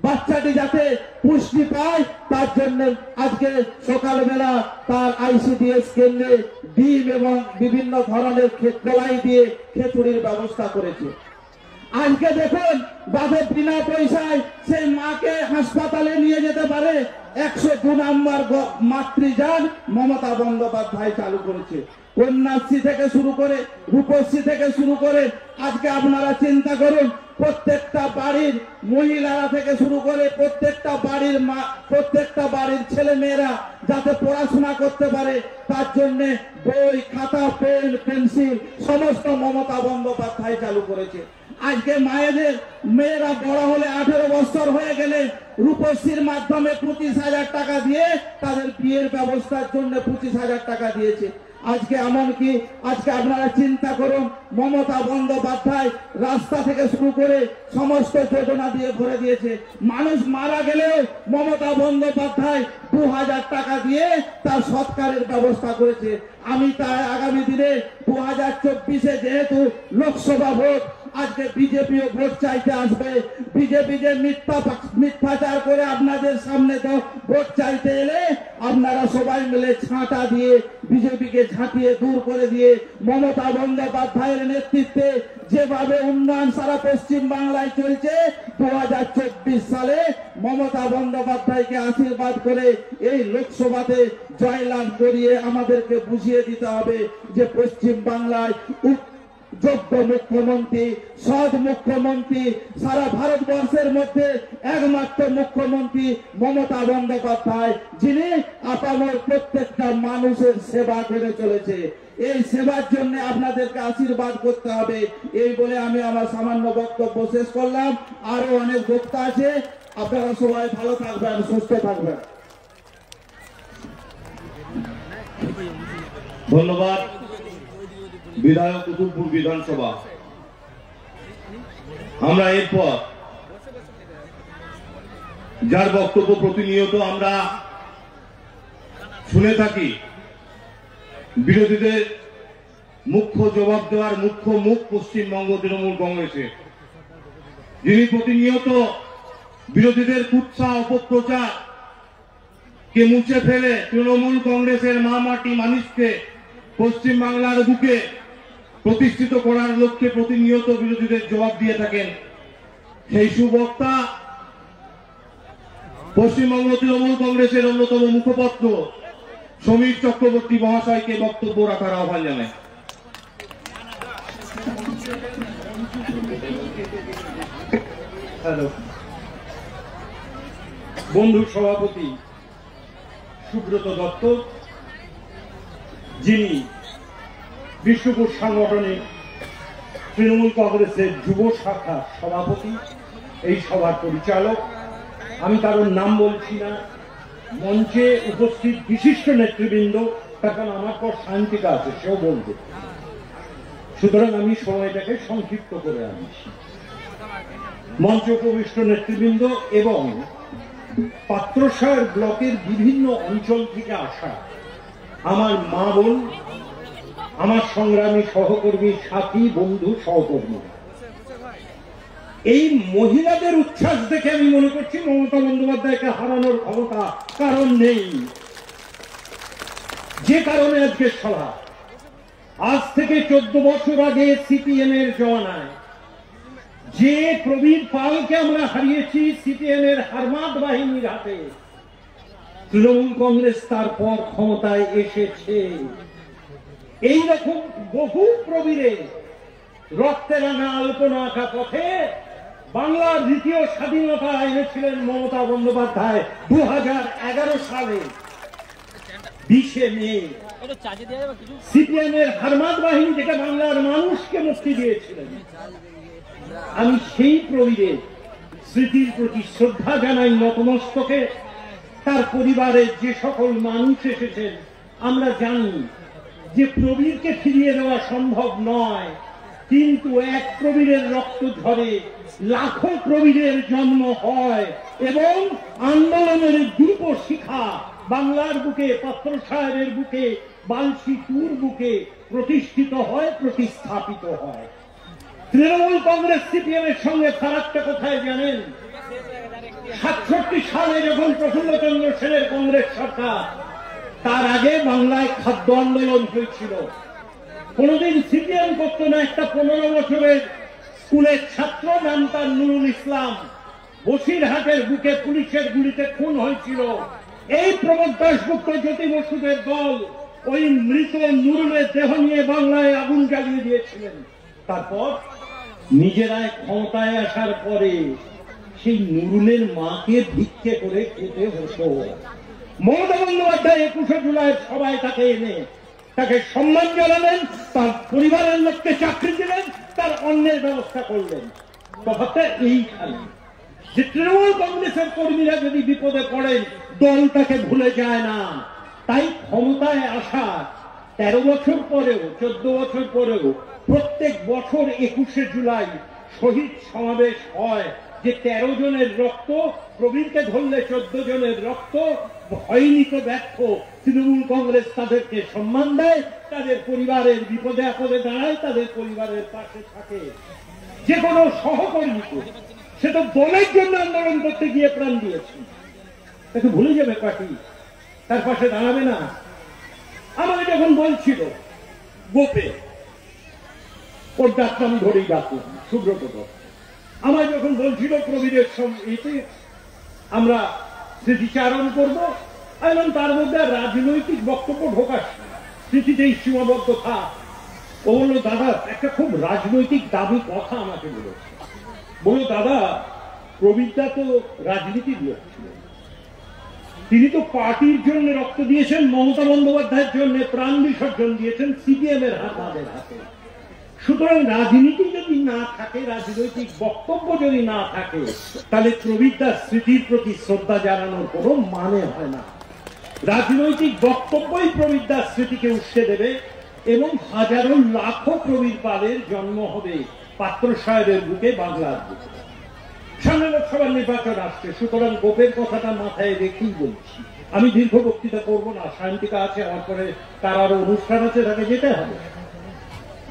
বাচ্চাটি যাতে পুষ্টি পায় তার জন্য আজকে সকালবেলা তার ICDS কেন্দ্রে ডিম এবং বিভিন্ন ধরনের কলাই দিয়ে খিচুড়ির ব্যবস্থা করেছে। আজকে দেখুন বাদে বিনা পয়সায় সেই মাকে হাসপাতালে নিয়ে যেতে পারে 102 নম্বর মাতৃযান মমতা বন্দ্যোপাধ্যায় চালু করেছে। কন্যাশ্রী থেকে শুরু করে, রূপশ্রী থেকে শুরু করে, আজকে আপনারা চিন্তা করুন প্রত্যেকটা বাড়ির মহিলারা থেকে শুরু করে প্রত্যেকটা বাড়ির মা, প্রত্যেকটা বাড়ির ছেলে মেয়েরা যাতে পড়াশোনা করতে পারে তার জন্য বই, খাতা, পেন, পেন্সিল সমস্ত মমতা বন্দ্যোপাধ্যায় চালু করেছে। আজকে মেয়েরা বড় হলে 18 বছর হয়ে গেলে রূপশ্রীর মাধ্যমে 25,000 টাকা দিয়ে তাদের বিয়ের ব্যবস্থার জন্য 25,000 টাকা দিয়েছে। আজকে এমনকি আজকে আপনারা চিন্তা করুন মমতা বন্দ্যোপাধ্যায় রাস্তা থেকে শুরু করে সমস্ত যোজনা দিয়ে ভরে দিয়েছে। মানুষ মারা গেলেও মমতা বন্দ্যোপাধ্যায় 2000 টাকা দিয়ে তার সৎকারের ব্যবস্থা করেছে। আমি তাই আগামী দিনে 2024-এ যেহেতু লোকসভা ভোট, আজকে বিজেপিও ভোট চাইতে আসবে। বিজেপি যে মিথ্যাচার করে আপনাদের সামনে তো ভোট চাইতে এলে আপনারা সবাই মিলে ছাঁটা দিয়ে বিজেপিকে ঝাঁটিয়ে দূর করে দিয়ে মমতা বন্দ্যোপাধ্যায়ের নেতৃত্বে যেভাবে উন্নয়ন সারা পশ্চিম বাংলায় চলছে, 2024 সালে মমতা বন্দ্যোপাধ্যায়কে আশীর্বাদ করে এই লোকসভাতে জয়লাভ করিয়ে আমাদেরকে বুঝিয়ে দিতে হবে যে পশ্চিম বাংলায় যোগ্য মুখ্যমন্ত্রী, সৎ মুখ্যমন্ত্রী, সারা ভারতবর্ষের মধ্যে একমাত্র মুখ্যমন্ত্রী মমতা বন্দ্যোপাধ্যায়, যিনি আপামর প্রত্যেকটা মানুষের সেবা করে চলেছে। এই সেবার জন্য আপনাদেরকে আশীর্বাদ করতে হবে। এই বলে আমি আমার সামান্য বক্তব্য শেষ করলাম। আরো অনেক বক্তা আছে, আপনারা সবাই ভালো থাকবেন, সুস্থ থাকবেন।
ধন্যবাদ বিধায়ক উদয়পুর বিধানসভা। আমরা এরপর যার বক্তব্য প্রতিনিয়ত আমরা শুনে থাকি, বিরোধীদের মুখ্য জবাব দেওয়ার মুখ্য মুখ পশ্চিমবঙ্গ তৃণমূল কংগ্রেসে, যিনি প্রতিনিয়ত বিরোধীদের কুৎসা অপপ্রচার কে মুছে ফেলে তৃণমূল কংগ্রেসের মা মাটি মানুষকে পশ্চিমবাংলার বুকে প্রতিষ্ঠিত করার লক্ষ্যে প্রতিনিয়ত বিরোধীদের জবাব দিয়ে থাকেন, সেই সুবক্তা পশ্চিমবঙ্গ তৃণমূল কংগ্রেসের অন্যতম মুখপাত্র সমীর চক্রবর্তী মহাশয়কে বক্তব্য রাখার আহ্বান জানায়।
হ্যালো, বন্ধু সভাপতি সুব্রত দত্ত, যিনি বিষ্ণুপুর সংগঠনের তৃণমূল কংগ্রেসের যুব শাখার সভাপতি, এই সভার পরিচালক, আমি কারোর নাম বলছি না, মঞ্চে উপস্থিত বিশিষ্ট নেতৃবৃন্দ, তখন আমার পর শান্তিকা আছে, সেও বলবে, সুতরাং আমি সময়টাকে সংক্ষিপ্ত করে আনছি। মঞ্চ উপবিষ্ট নেতৃবৃন্দ এবং পাত্রসার ব্লকের বিভিন্ন অঞ্চল থেকে আসা আমার মা বোন, আমার সংগ্রামী সহকর্মী, সাথী, বন্ধু, সহকর্মী, এই মহিলাদের উচ্ছ্বাস দেখে আমি মনে করছি মমতা বন্দ্যোপাধ্যায়কে হারানোর ক্ষমতা কারণ নেই। যে কারণে আজকে সভা, আজ থেকে 14 বছর আগে সিপিএম এর জমানায় যে প্রবীর পালকে আমরা হারিয়েছি সিপিএম এর হারমাদ বাহিনীর হাতে, তৃণমূল কংগ্রেস তারপর ক্ষমতায় এসেছে। এইরকম বহু প্রবীরে রক্তে রাঙা আলপনা আঁকা পথে বাংলার দ্বিতীয় স্বাধীনতা এনেছিলেন মমতা বন্দ্যোপাধ্যায় 2011 সালে 20 মে। সিপিএম এর হারমাদ বাহিনী থেকে বাংলার মানুষকে মুক্তি দিয়েছিলেন। আমি সেই প্রবীরের স্মৃতির প্রতি শ্রদ্ধা জানাই নতমস্তকে। তার পরিবারের যে সকল মানুষ এসেছেন, আমরা জানি যে প্রবীরকে ফিরিয়ে দেওয়া সম্ভব নয়, কিন্তু এক প্রবীরের রক্ত ঝরে লাখো প্রবীরের জন্ম হয় এবং আন্দোলনের দীপ শিখা বাংলার বুকে, পাত্রসাহের বুকে, বালশিতুর বুকে প্রতিষ্ঠিত হয়, প্রতিস্থাপিত হয়। তৃণমূল কংগ্রেস সিপিএম এর সঙ্গে ফারাকটা কোথায় জানেন? 67 সালে যখন প্রফুল্লচন্দ্র সেনের কংগ্রেস সরকার, তার আগে বাংলায় খাদ্য আন্দোলন হয়েছিল। কোনদিন সিপিএম করতো না। একটা 15 বছরের স্কুলের ছাত্র, নাম তার নুরুল ইসলাম, বসিরহাটের বুকে পুলিশের গুলিতে খুন হয়েছিল। এই প্রমোদ দাশগুপ্ত, জ্যোতি বসুদের দল ওই মৃত নুরুলের দেহ নিয়ে বাংলায় আগুন জ্বালিয়ে দিয়েছিলেন। তারপর নিজেরাই ক্ষমতায় আসার পরে সেই নুরুলের মাকে ভিক্ষে করে খেতে হতো। মমতা বন্দ্যোপাধ্যায় 21শে জুলাই সবাই তাকে এনে তাকে সম্মান জানালেন, তার পরিবারের লোককে চাকরি দিলেন, তার অন্যের ব্যবস্থা করলেন। তফাৎটা এইখানে যে তৃণমূল কংগ্রেসের কর্মীরা যদি বিপদে পড়েন, দল তাকে ভুলে যায় না। তাই ক্ষমতায় আসা 13 বছর পরেও, 14 বছর পরেও প্রত্যেক বছর 21শে জুলাই শহীদ সমাবেশ হয়। যে 13 জনের রক্ত, প্রবীরকে ধরলে 14 জনের রক্ত, হয়নি তো ব্যর্থ। তৃণমূল কংগ্রেস তাদেরকে সম্মান দেয়, তাদের পরিবারের বিপদে আপদে দাঁড়ায়, তাদের পরিবারের পাশে থাকে। যে কোনো সহকর্মীকে, সে তো দলের জন্য আন্দোলন করতে গিয়ে প্রাণ দিয়েছে, তাকে ভুলে যাবে পার্টি, তার পাশে দাঁড়াবে না। আমাকে যখন বলছিল গোপে, ওর ডাকনাম ধরেই ডাকলাম, সুব্রত দত্ত, আমার যখন বলছিল প্রবীরের সঙ্গে আমরা স্মৃতিচারণ করবো, এবং তার মধ্যে রাজনৈতিক বক্তব্য ঢোকাস, স্মৃতিতেই সীমাবদ্ধ থাক। ও বললো, দাদা একটা খুব রাজনৈতিক দাবি কথা আমাকে বলেছে। বললো, দাদা প্রবীরদা তো রাজনীতির লোক ছিলেন, তিনি তো পার্টির জন্য রক্ত দিয়েছেন, মমতা বন্দ্যোপাধ্যায়ের জন্য প্রাণ বিসর্জন দিয়েছেন সিপিএম এর হাতে। সুতরাং রাজনীতি যদি না থাকে, রাজনৈতিক বক্তব্য যদি না থাকে, তাহলে প্রবীরদার স্মৃতির প্রতি শ্রদ্ধা জানানোর কোনো মানে হয় না। রাজনৈতিক বক্তব্যই প্রবীরদার স্মৃতিকে উস্কে দেবে এবং হাজারো লাখো প্রবীর পালের জন্ম হবে পাত্র সাহেবের বুকে, বাংলার বুকে। সামনে লোকসভার নির্বাচন আসছে, সুতরাং গোপের কথাটা মাথায় রেখেই বলছি। আমি দীর্ঘ বক্তৃতা করবো না, শান্তিকা আছে, আমার পরে তার আরো অনুষ্ঠান আছে, তাকে যেতে হবে।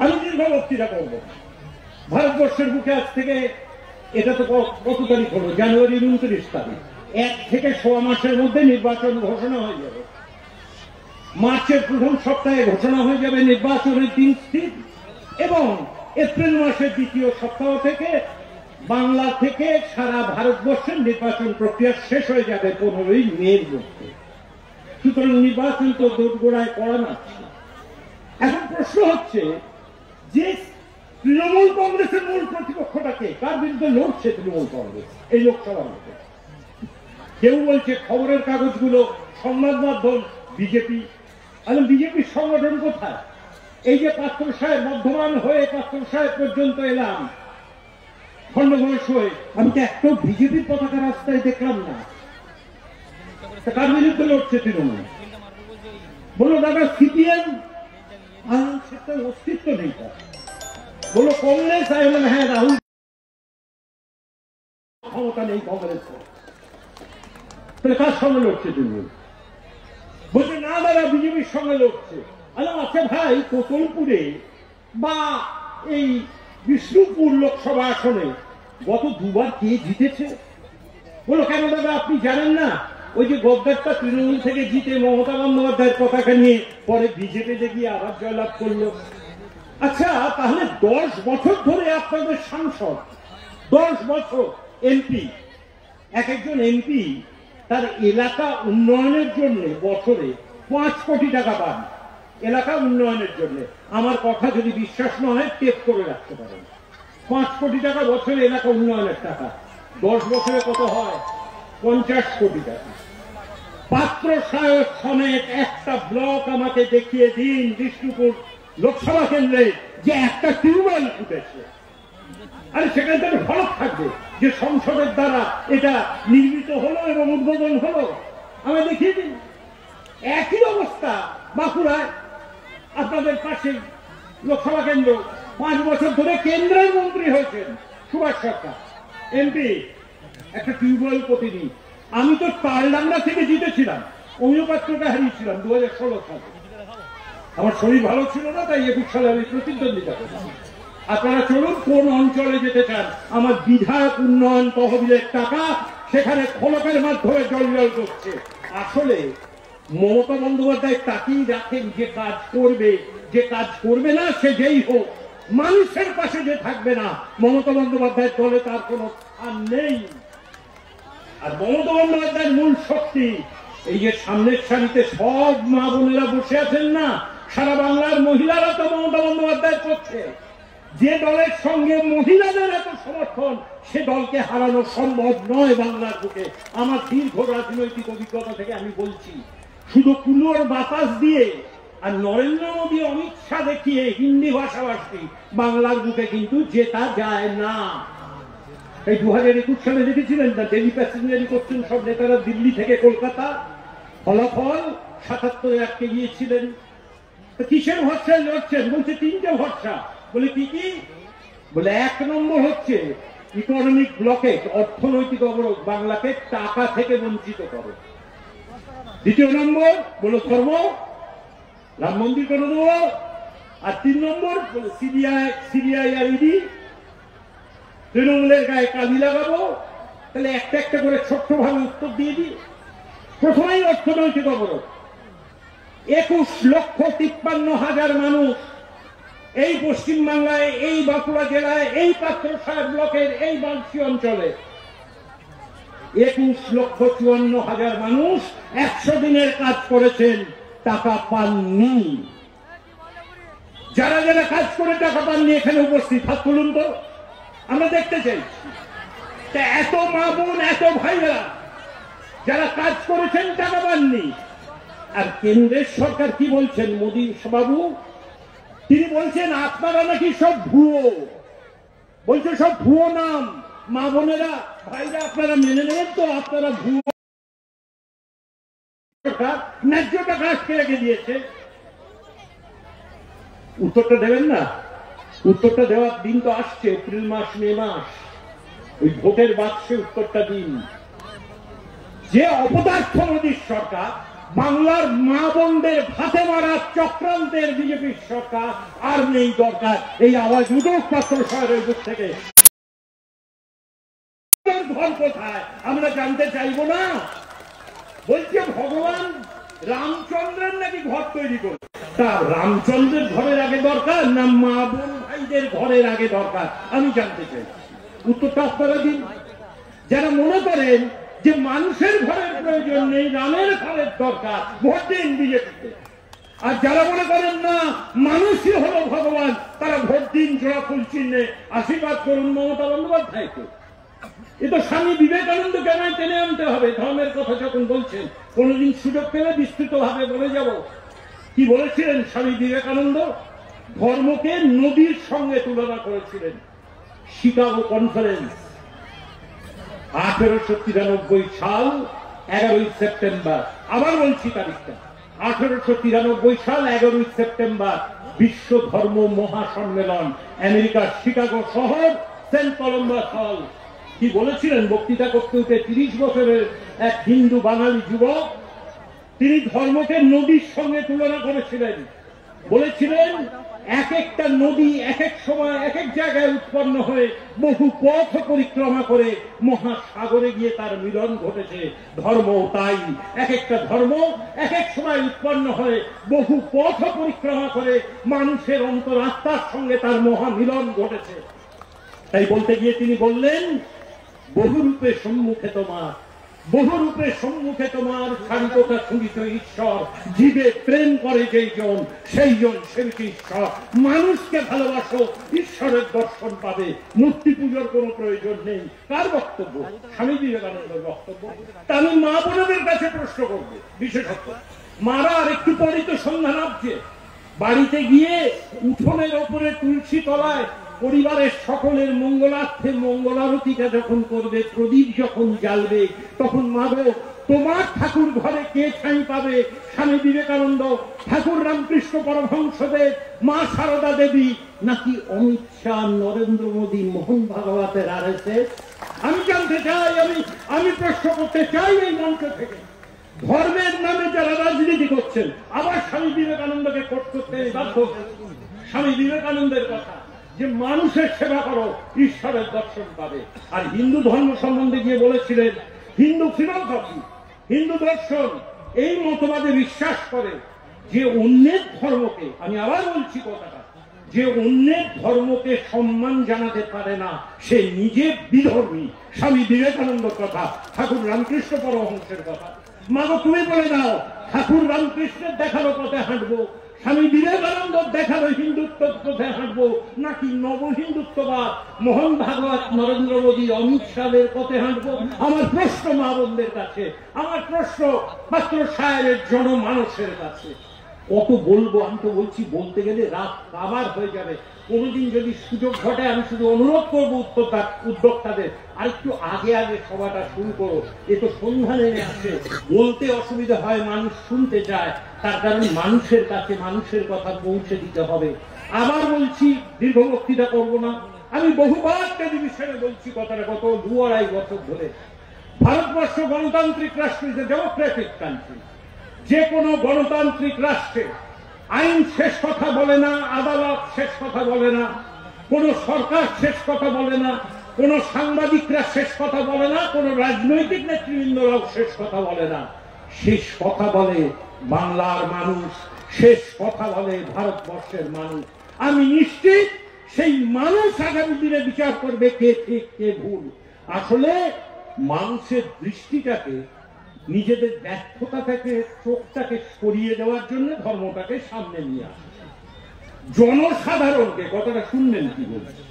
আমি দীর্ঘ বক্তৃতা করবো। ভারতবর্ষের বুকে আজ থেকে, এটা তো কত তারিখ হলো, জানুয়ারির 29 তারিখ, 1 থেকে 1.25 মাসের মধ্যে নির্বাচন ঘোষণা হয়ে যাবে। মার্চের প্রথম সপ্তাহে ঘোষণা হয়ে যাবে নির্বাচনের দিন স্থির, এবং এপ্রিল মাসের দ্বিতীয় সপ্তাহ থেকে বাংলা থেকে সারা ভারতবর্ষের নির্বাচন প্রক্রিয়া শেষ হয়ে যাবে 15ই মের মধ্যে। সুতরাং নির্বাচন তো দোরগোড়ায় করা যাচ্ছে। এখন প্রশ্ন হচ্ছে যে তৃণমূল কংগ্রেসের মূল প্রতিপক্ষটাকে, কার বিরুদ্ধে লড়ছে তৃণমূল কংগ্রেস এই লোকসভার মধ্যে? কেউ বলছে খবরের কাগজগুলো, সংবাদ মাধ্যম, বিজেপি। আমি বিজেপির সংগঠন কোথায়? এই যে পাত্র সাহেব বর্ধমান হয়ে পাত্র সাহেব পর্যন্ত এলাম খণ্ডঘোষ হয়ে, আমি তো একটাও বিজেপির পতাকা রাস্তায় দেখলাম না। কার বিরুদ্ধে লড়ছে তৃণমূল? বলো দাদা সিপিএম, সেটা অস্তিত্ব নেই তার। বলো কংগ্রেস, হ্যাঁ রাহুল ক্ষমতা নেই কংগ্রেস। তাহলে কার সঙ্গে লড়ছে তৃণমূল? বলছে না দাদা বিজেপির সঙ্গে লড়ছে। আচ্ছা ভাই, কোতলপুরে বা এই বিষ্ণুপুর লোকসভা আসনে গত 2 বার কে জিতেছে? বলো কেন দাদা আপনি জানেন না? ওই যে গদ্দারটা তৃণমূল থেকে জিতে মমতা বন্দ্যোপাধ্যায়ের পতাকা নিয়ে পরে বিজেপিতে গিয়ে আবার জয়লাভ করলো। আচ্ছা তাহলে 10 বছর ধরে আপনাদের সাংসদ, 10 বছর এমপি, এক একজন এমপি তার এলাকা উন্নয়নের জন্য বছরে 5 কোটি টাকা পান, এলাকা উন্নয়নের জন্য। আমার কথা যদি বিশ্বাস না হয় টেপ করে রাখতে পারেন। 5 কোটি টাকা বছরে এলাকা উন্নয়নের টাকা, 10 বছরে কত হয়? 50 কোটি টাকা। পাত্র সাহেব সমেত একটা ব্লক আমাকে দেখিয়ে দিন বিষ্ণুপুর লোকসভা কেন্দ্রে যে একটা টিউবওয়েল ফুটেছে। আরে সেখান থেকে ফলক থাকবে যে সংসদের দ্বারা এটা নির্মিত হলো এবং উদ্বোধন হলো, আমি দেখিয়ে দিন। একই অবস্থা বাঁকুড়ায়, আপনাদের পাশে লোকসভা কেন্দ্র, 5 বছর ধরে কেন্দ্রের মন্ত্রী হয়েছেন সুভাষ সরকার, এমপি, একটা টিউবওয়েল প্রতিদিন। আমি তো তালডাংরা থেকে জিতেছিলাম, অমিয় পাত্রকে হারিয়েছিলাম 2016 সালে। আমার শরীর ভালো ছিল না, তাই 21 সালে আমি প্রতিদ্বন্দ্বিতা করেছি। আপনারা চলুন কোন অঞ্চলে যেতে চান, আমার বিধায়ক উন্নয়ন তহবিলের টাকা সেখানে ফলকের মাধ্যমে জল করছে। আসলে মমতা বন্দ্যোপাধ্যায় তাকেই রাখেন যে কাজ করবে, যে কাজ করবে না সে যেই হোক, মানুষের পাশে যে থাকবে না, মমতা বন্দ্যোপাধ্যায়ের দলে তার কোনো স্থান নেই। আর মমতা বন্দ্যোপাধ্যায়ের মূল শক্তি এই যে সামনের সারিতে সব মা বোনেরা বসে আছেন না, সারা বাংলার মহিলারা তো মমতা বন্দ্যোপাধ্যায় করছে। যে দলের সঙ্গে মহিলাদের এত সমর্থন, সে দলকে হারানো সম্ভব নয় বাংলার বুকে। আমার দীর্ঘ রাজনৈতিক অভিজ্ঞতা থেকে আমি বলছি, শুধু কুলোর বাতাস দিয়ে আর নরেন্দ্র মোদী, অমিত শাহ দেখিয়ে হিন্দি ভাষাভাষী বাংলার বুকে কিন্তু জেতা যায় না। এই 2021 সালে দেখেছিলেন না, ডেলি প্যাসেঞ্জারি করছেন সব নেতারা দিল্লি থেকে কলকাতা, ফলাফল 77 আটকে গিয়েছিলেন। কিসের ভরসায় লড়ছেন? বলছে 3টে ভরসা। বলে কি কি? বলে 1 নম্বর হচ্ছে ইকোনমিক ব্লকেজ, অর্থনৈতিক অবরোধ, বাংলাকে টাকা থেকে বঞ্চিত করে। 2 নম্বর বলো ধর্ম, রাম মন্দির করে দেবো। আর 3 নম্বর সিবিআই আর ইডি তৃণমূলের গায়ে কালি লাগাবো। তাহলে একটা একটা করে ছোট্ট ভাবে উত্তর দিয়ে দিই। প্রথমেই অর্থনৈতিক অবরোধ। 21,53,000 মানুষ এই পশ্চিমবাংলায়, এই বাঁকুড়া জেলায়, এই পাত্র সাহেব ব্লকের এই বাঞ্চি অঞ্চলে 21,54,000 মানুষ 100 দিনের কাজ করেছেন, টাকা পাননি। যারা যারা কাজ করে টাকা পাননি এখানে উপস্থিত হাত তুলুন তো, আমরা দেখতে চাইছি। এত মা বোন, এত ভাইরা যারা কাজ করেছেন টাকা পাননি। আর কেন্দ্রের সরকার কি বলছেন? মোদী বাবু তিনি বলছেন আপনারা নাকি সব ভুয়ো, বলছে সব ভুয়ো নাম। মা বোনেরা ভাইরা আপনারা মেনে নেবেন তো আপনারা ভুয়ো, ন্যায্য টাকা আটকে রেখে দিয়েছে। উত্তরটা দেবেন না? উত্তরটা দেওয়ার দিন তো আসছে, এপ্রিল মাস মে মাস, ওই ভোটের বাক্সে উত্তরটা দিন। যে অপদার্থ মোদীর সরকার, বাংলার মা বোনদের ভাতে মারা চক্রান্তের বিজেপির সরকার আর নেই দরকার। এই আওয়াজ উঠুক পাত্র শহরের বুক থেকে। ঘর কোথায় আমরা জানতে চাইবো না? বলছে ভগবান রামচন্দ্রের নাকি ঘর তৈরি করবে। তা রামচন্দ্রের ঘরের আগে দরকার না মা বোন ভাইদের ঘরের আগে দরকার? আমি জানতে চাই, উত্তরটা আপনারা দিন। যারা মনে করেন যে মানুষের ঘরের প্রয়োজন নেই, রামের ঘরের দরকার, ভোট দিন বিজেপিতে। আর যারা মনে করেন না মানুষই হলো ভগবান, তারা ভোট দিন জোড়া ফুল চিহ্নে, আশীর্বাদ করুন মমতা বন্দ্যোপাধ্যায়কে। এ তো স্বামী বিবেকানন্দকে আমায় টেনে আনতে হবে। ধর্মের কথা যখন বলছেন, কোনদিন সুযোগ পেলে বিস্তৃত ভাবে বলে যাব। কি বলেছিলেন স্বামী বিবেকানন্দ? ধর্মকে নদীর সঙ্গে তুলনা করেছিলেন। শিকাগো কনফারেন্স 1893 সাল 11 সেপ্টেম্বর। আবার বলছি তারিখটা, 1893 সাল 11 সেপ্টেম্বর বিশ্ব ধর্ম মহাসম্মেলন, আমেরিকার শিকাগো শহর, সেন্ট কলম্বাস হল। কি বলেছিলেন বক্তৃতা করতে উঠে 30 বছরের এক হিন্দু বাঙালি যুবক? তিনি ধর্মকে নদীর সঙ্গে তুলনা করেছিলেন। বলেছিলেন এক একটা নদী এক এক সময় এক এক জায়গায় উৎপন্ন হয়ে বহু পথ পরিক্রমা করে মহাসাগরে গিয়ে তার মিলন ঘটেছে। ধর্ম তাই, এক একটা ধর্ম এক এক সময় উৎপন্ন হয়ে বহু পথ পরিক্রমা করে মানুষের অন্তরাত্মার সঙ্গে তার মহামিলন ঘটেছে। তাই বলতে গিয়ে তিনি বললেন, বহুরূপে সম্মুখে তোমার, বহুরূপে সম্মুখে তোমার শান্ততা সুরিত ঈশ্বর, জীবে প্রেম করে যেই জন সেই জন সেবিত ঈশ্বর। মানুষকে ভালোবাসো, ঈশ্বরের দর্শন পাবে, মূর্তি পুজোর কোনো প্রয়োজন নেই। কার বক্তব্য? স্বামী বিবেকানন্দের বক্তব্য। তা আমি মা বোনদের কাছে প্রশ্ন করবো, বিশেষত মারা আর একটু পরেই তো সন্ধ্যা নামছে। বাড়িতে গিয়ে উঠোনের ওপরে তুলসী তলায় পরিবারের সকলের মঙ্গলার্থে মঙ্গলারতিটা যখন করবে, প্রদীপ যখন জ্বালবে, তখন মাগো তোমার ঠাকুর ঘরে কে ঠাঁই পাবে? স্বামী বিবেকানন্দ, ঠাকুর রামকৃষ্ণ পরমহংসদেব, মা সারদা দেবী, নাকি অমিত শাহ, নরেন্দ্র মোদী, মোহন ভাগবতের RSS? আমি জানতে চাই, আমি প্রশ্ন করতে চাই এই মঞ্চ থেকে। ধর্মের নামে যারা রাজনীতি করছেন, আবার স্বামী বিবেকানন্দকে কোট করতে বাধ্য। স্বামী বিবেকানন্দের কথা যে মানুষের সেবা করো, ঈশ্বরের দর্শন পাবে। আর হিন্দু ধর্ম সম্বন্ধে গিয়ে বলেছিলেন, হিন্দু ফিলসফি, হিন্দু দর্শন এই মতবাদে বিশ্বাস করে যে অন্যের ধর্মকে, আমি আবার বলছি কথাটা, যে অন্যের ধর্মকে সম্মান জানাতে পারে না সে নিজে বিধর্মী। স্বামী বিবেকানন্দর কথা, ঠাকুর রামকৃষ্ণ পরমহংসের কথা। মাগো তুমি বলে দাও, ঠাকুর রামকৃষ্ণের দেখানো পথে হাঁটবো, স্বামী বিবেকানন্দ দেখানো হিন্দুত্ব পথে হাঁটবো, নাকি নব হিন্দুত্ববাদ মোহন ভাগবত, নরেন্দ্র মোদী, অমিত শাহের পথে হাঁটবো? আমার প্রশ্ন মা বোনদের কাছে, আমার প্রশ্ন মাত্র সাহেবের জনমানুষের কাছে। কত বলবো? আমি তো বলছি বলতে গেলে রাত কাবার হয়ে যাবে। কোনোদিন যদি সুযোগ ঘটে আমি শুধু অনুরোধ করবো উদ্যোক্তাদের আর একটু আগে আগে সভাটা শুরু করো। এ তো সন্ধ্যা নেমে আসে, বলতে অসুবিধা হয়, মানুষ শুনতে চায়, তার কারণ মানুষের কাছে মানুষের কথা পৌঁছে দিতে হবে। আবার বলছি, দীর্ঘ বক্তৃতা করবো না। আমি বহুবার টেলিভিশনে বলছি কথাটা, গত 2-2.5 বছর ধরে। ভারতবর্ষ গণতান্ত্রিক রাষ্ট্র, ইজ এ ডেমোক্রেটিক কান্ট্রি। যে কোনো গণতান্ত্রিক রাষ্ট্রে আইন শেষ কথা বলে না, আদালত শেষ কথা বলে না, কোন সরকার শেষ কথা বলে না, কোন সাংবাদিকরা শেষ কথা বলে না, কোন রাজনৈতিক নেতৃবৃন্দরাও শেষ কথা বলে না। শেষ কথা বলে বাংলার মানুষ, শেষ কথা বলে ভারতবর্ষের মানুষ। আমি নিশ্চিত সেই মানুষ আগামী দিনে বিচার করবে কে ঠিক কে ভুল। আসলে মানুষের দৃষ্টিটাকে, নিজেদের ব্যর্থতা থেকে চোখটাকে সরিয়ে দেওয়ার জন্য ধর্মটাকে সামনে নিয়ে আসে। জনসাধারণকে, কথাটা শুনলেন কি বলছে,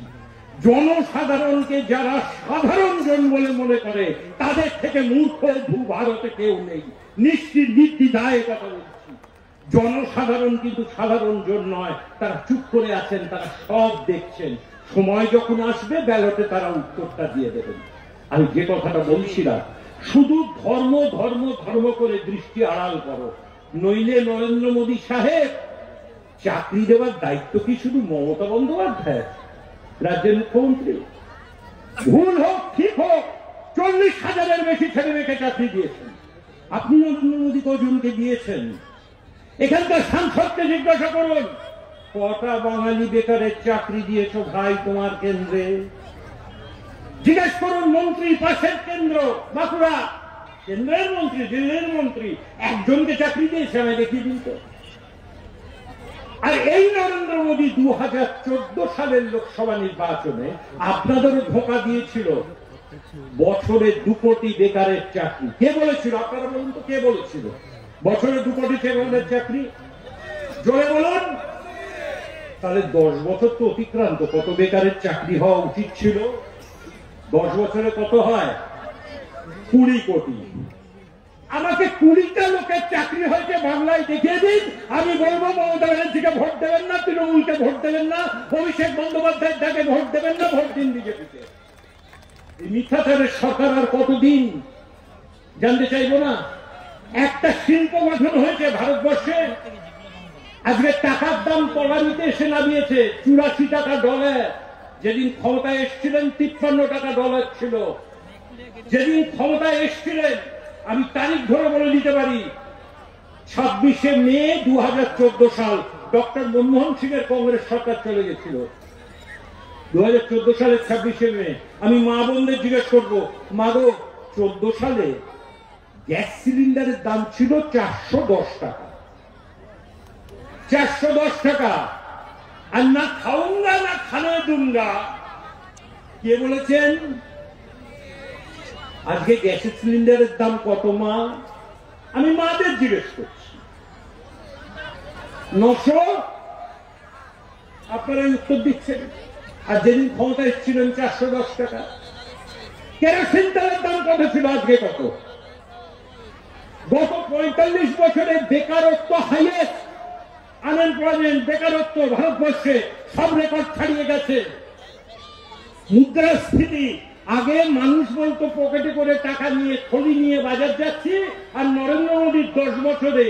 জনসাধারণকে যারা সাধারণ জন বলে মনে করে তাদের থেকে মূর্খ ভারতে কেউ নেই। নিশ্চিত নির্দ্বিধায় কথা বলছি, জনসাধারণ কিন্তু সাধারণ জন নয়, তারা চুপ করে আছেন, তারা সব দেখছেন। সময় যখন আসবে ব্যালটে তারা উত্তরটা দিয়ে দেবেন। আমি যে কথাটা বলছিলাম, শুধু ধর্ম ধর্ম ধর্ম করে দৃষ্টি আড়াল করো, নইলে নরেন্দ্র মোদী সাহেব চাকরি দেওয়ার দায়িত্ব কি শুধু মমতা বন্দ্যোপাধ্যায়, রাজ্যের মুখ্যমন্ত্রী? ভুল হোক ঠিক হোক, 40,000-এর বেশি ছেলে মেয়েকে চাকরি দিয়েছেন। আপনি নরেন্দ্র মোদী কজনকে দিয়েছেন? এখানকার সাংসদকে জিজ্ঞাসা করুন, কটা বাঙালি বেকারের চাকরি দিয়েছ ভাই তোমার কেন্দ্রে? জিজ্ঞেস করুন মন্ত্রী, পাশের কেন্দ্র বাঁকুড়া, কেন্দ্রের মন্ত্রী, দিল্লির মন্ত্রী, একজনকে চাকরি দিয়েছে? আমি দেখিয়ে দিন তো। আর এই নরেন্দ্র মোদী 2014 সালের লোকসভা নির্বাচনে আপনাদেরও ধোঁকা দিয়েছিল, বছরে 2 কোটি বেকারের চাকরি। কে বলেছিল? আপনারা বলুন তো, কে বলেছিল বছরে 2 কোটি বেকারের চাকরি? জোরে বলুন। তাহলে 10 বছর তো অতিক্রান্ত, কত বেকারের চাকরি হওয়া উচিত ছিল? 10 বছরে কত হয়? 20 কোটি। আমাকে 20টা লোকের চাকরি হয়েছে বাংলায় দেখিয়ে দিন, আমি বলবো মমতা ব্যানার্জিকে ভোট দেবেন না, তৃণমূলকে ভোট দেবেন না, অভিষেক বন্দ্যোপাধ্যায়কে ভোট দেবেন না, ভোট দিন বিজেপিকে। এই মিথ্যাচারের সরকার আর কতদিন? জানতে চাইবো না? একটা শিল্প গঠন হয়েছে ভারতবর্ষে, আজকে টাকার দাম তলানিতে এসে নামিয়েছে, 84 টাকা ডলার। যেদিন ক্ষমতায় এসেছিলেন 53 টাকা ডলার ছিল। যেদিন ক্ষমতায় এসেছিলেন, আমি তারিখ ধরে বলে দিতে পারি, 26শে মে 2014 সাল, ডক্টর মনমোহন সিং এর কংগ্রেস সরকার চলে গেছিল। 2014 সালের 26শে মে। আমি মা বোনদের জিজ্ঞেস করবো, মা গো, 14 সালে গ্যাস সিলিন্ডারের দাম ছিল 410 টাকা। 410 টাকা। আর না খাউঙ্গা না খানে দুঙ্গা, কে বলেছেন? আজকে গ্যাসের সিলিন্ডারের দাম কত মা? আমি মাদের জিজ্ঞেস করছি। 900? আপনারা উত্তর দিচ্ছেন। আর যেদিন ক্ষমতা এসেছিলেন 410 টাকা। কেরোসিন তেলের দাম কত ছিল, আজকে কত? গত 45 বছরে বেকারত্ব হাইয়েস্ট, আনএমপ্লয়মেন্ট, বেকারত্ব ভারতবর্ষে সব রেকর্ড ছাড়িয়ে গেছে। মুদ্রাস্ফীতি, আগে মানুষ বলতো পকেটে করে টাকা নিয়ে, থলি নিয়ে বাজার যাচ্ছি, আর নরেন্দ্র মোদীর 10 বছরে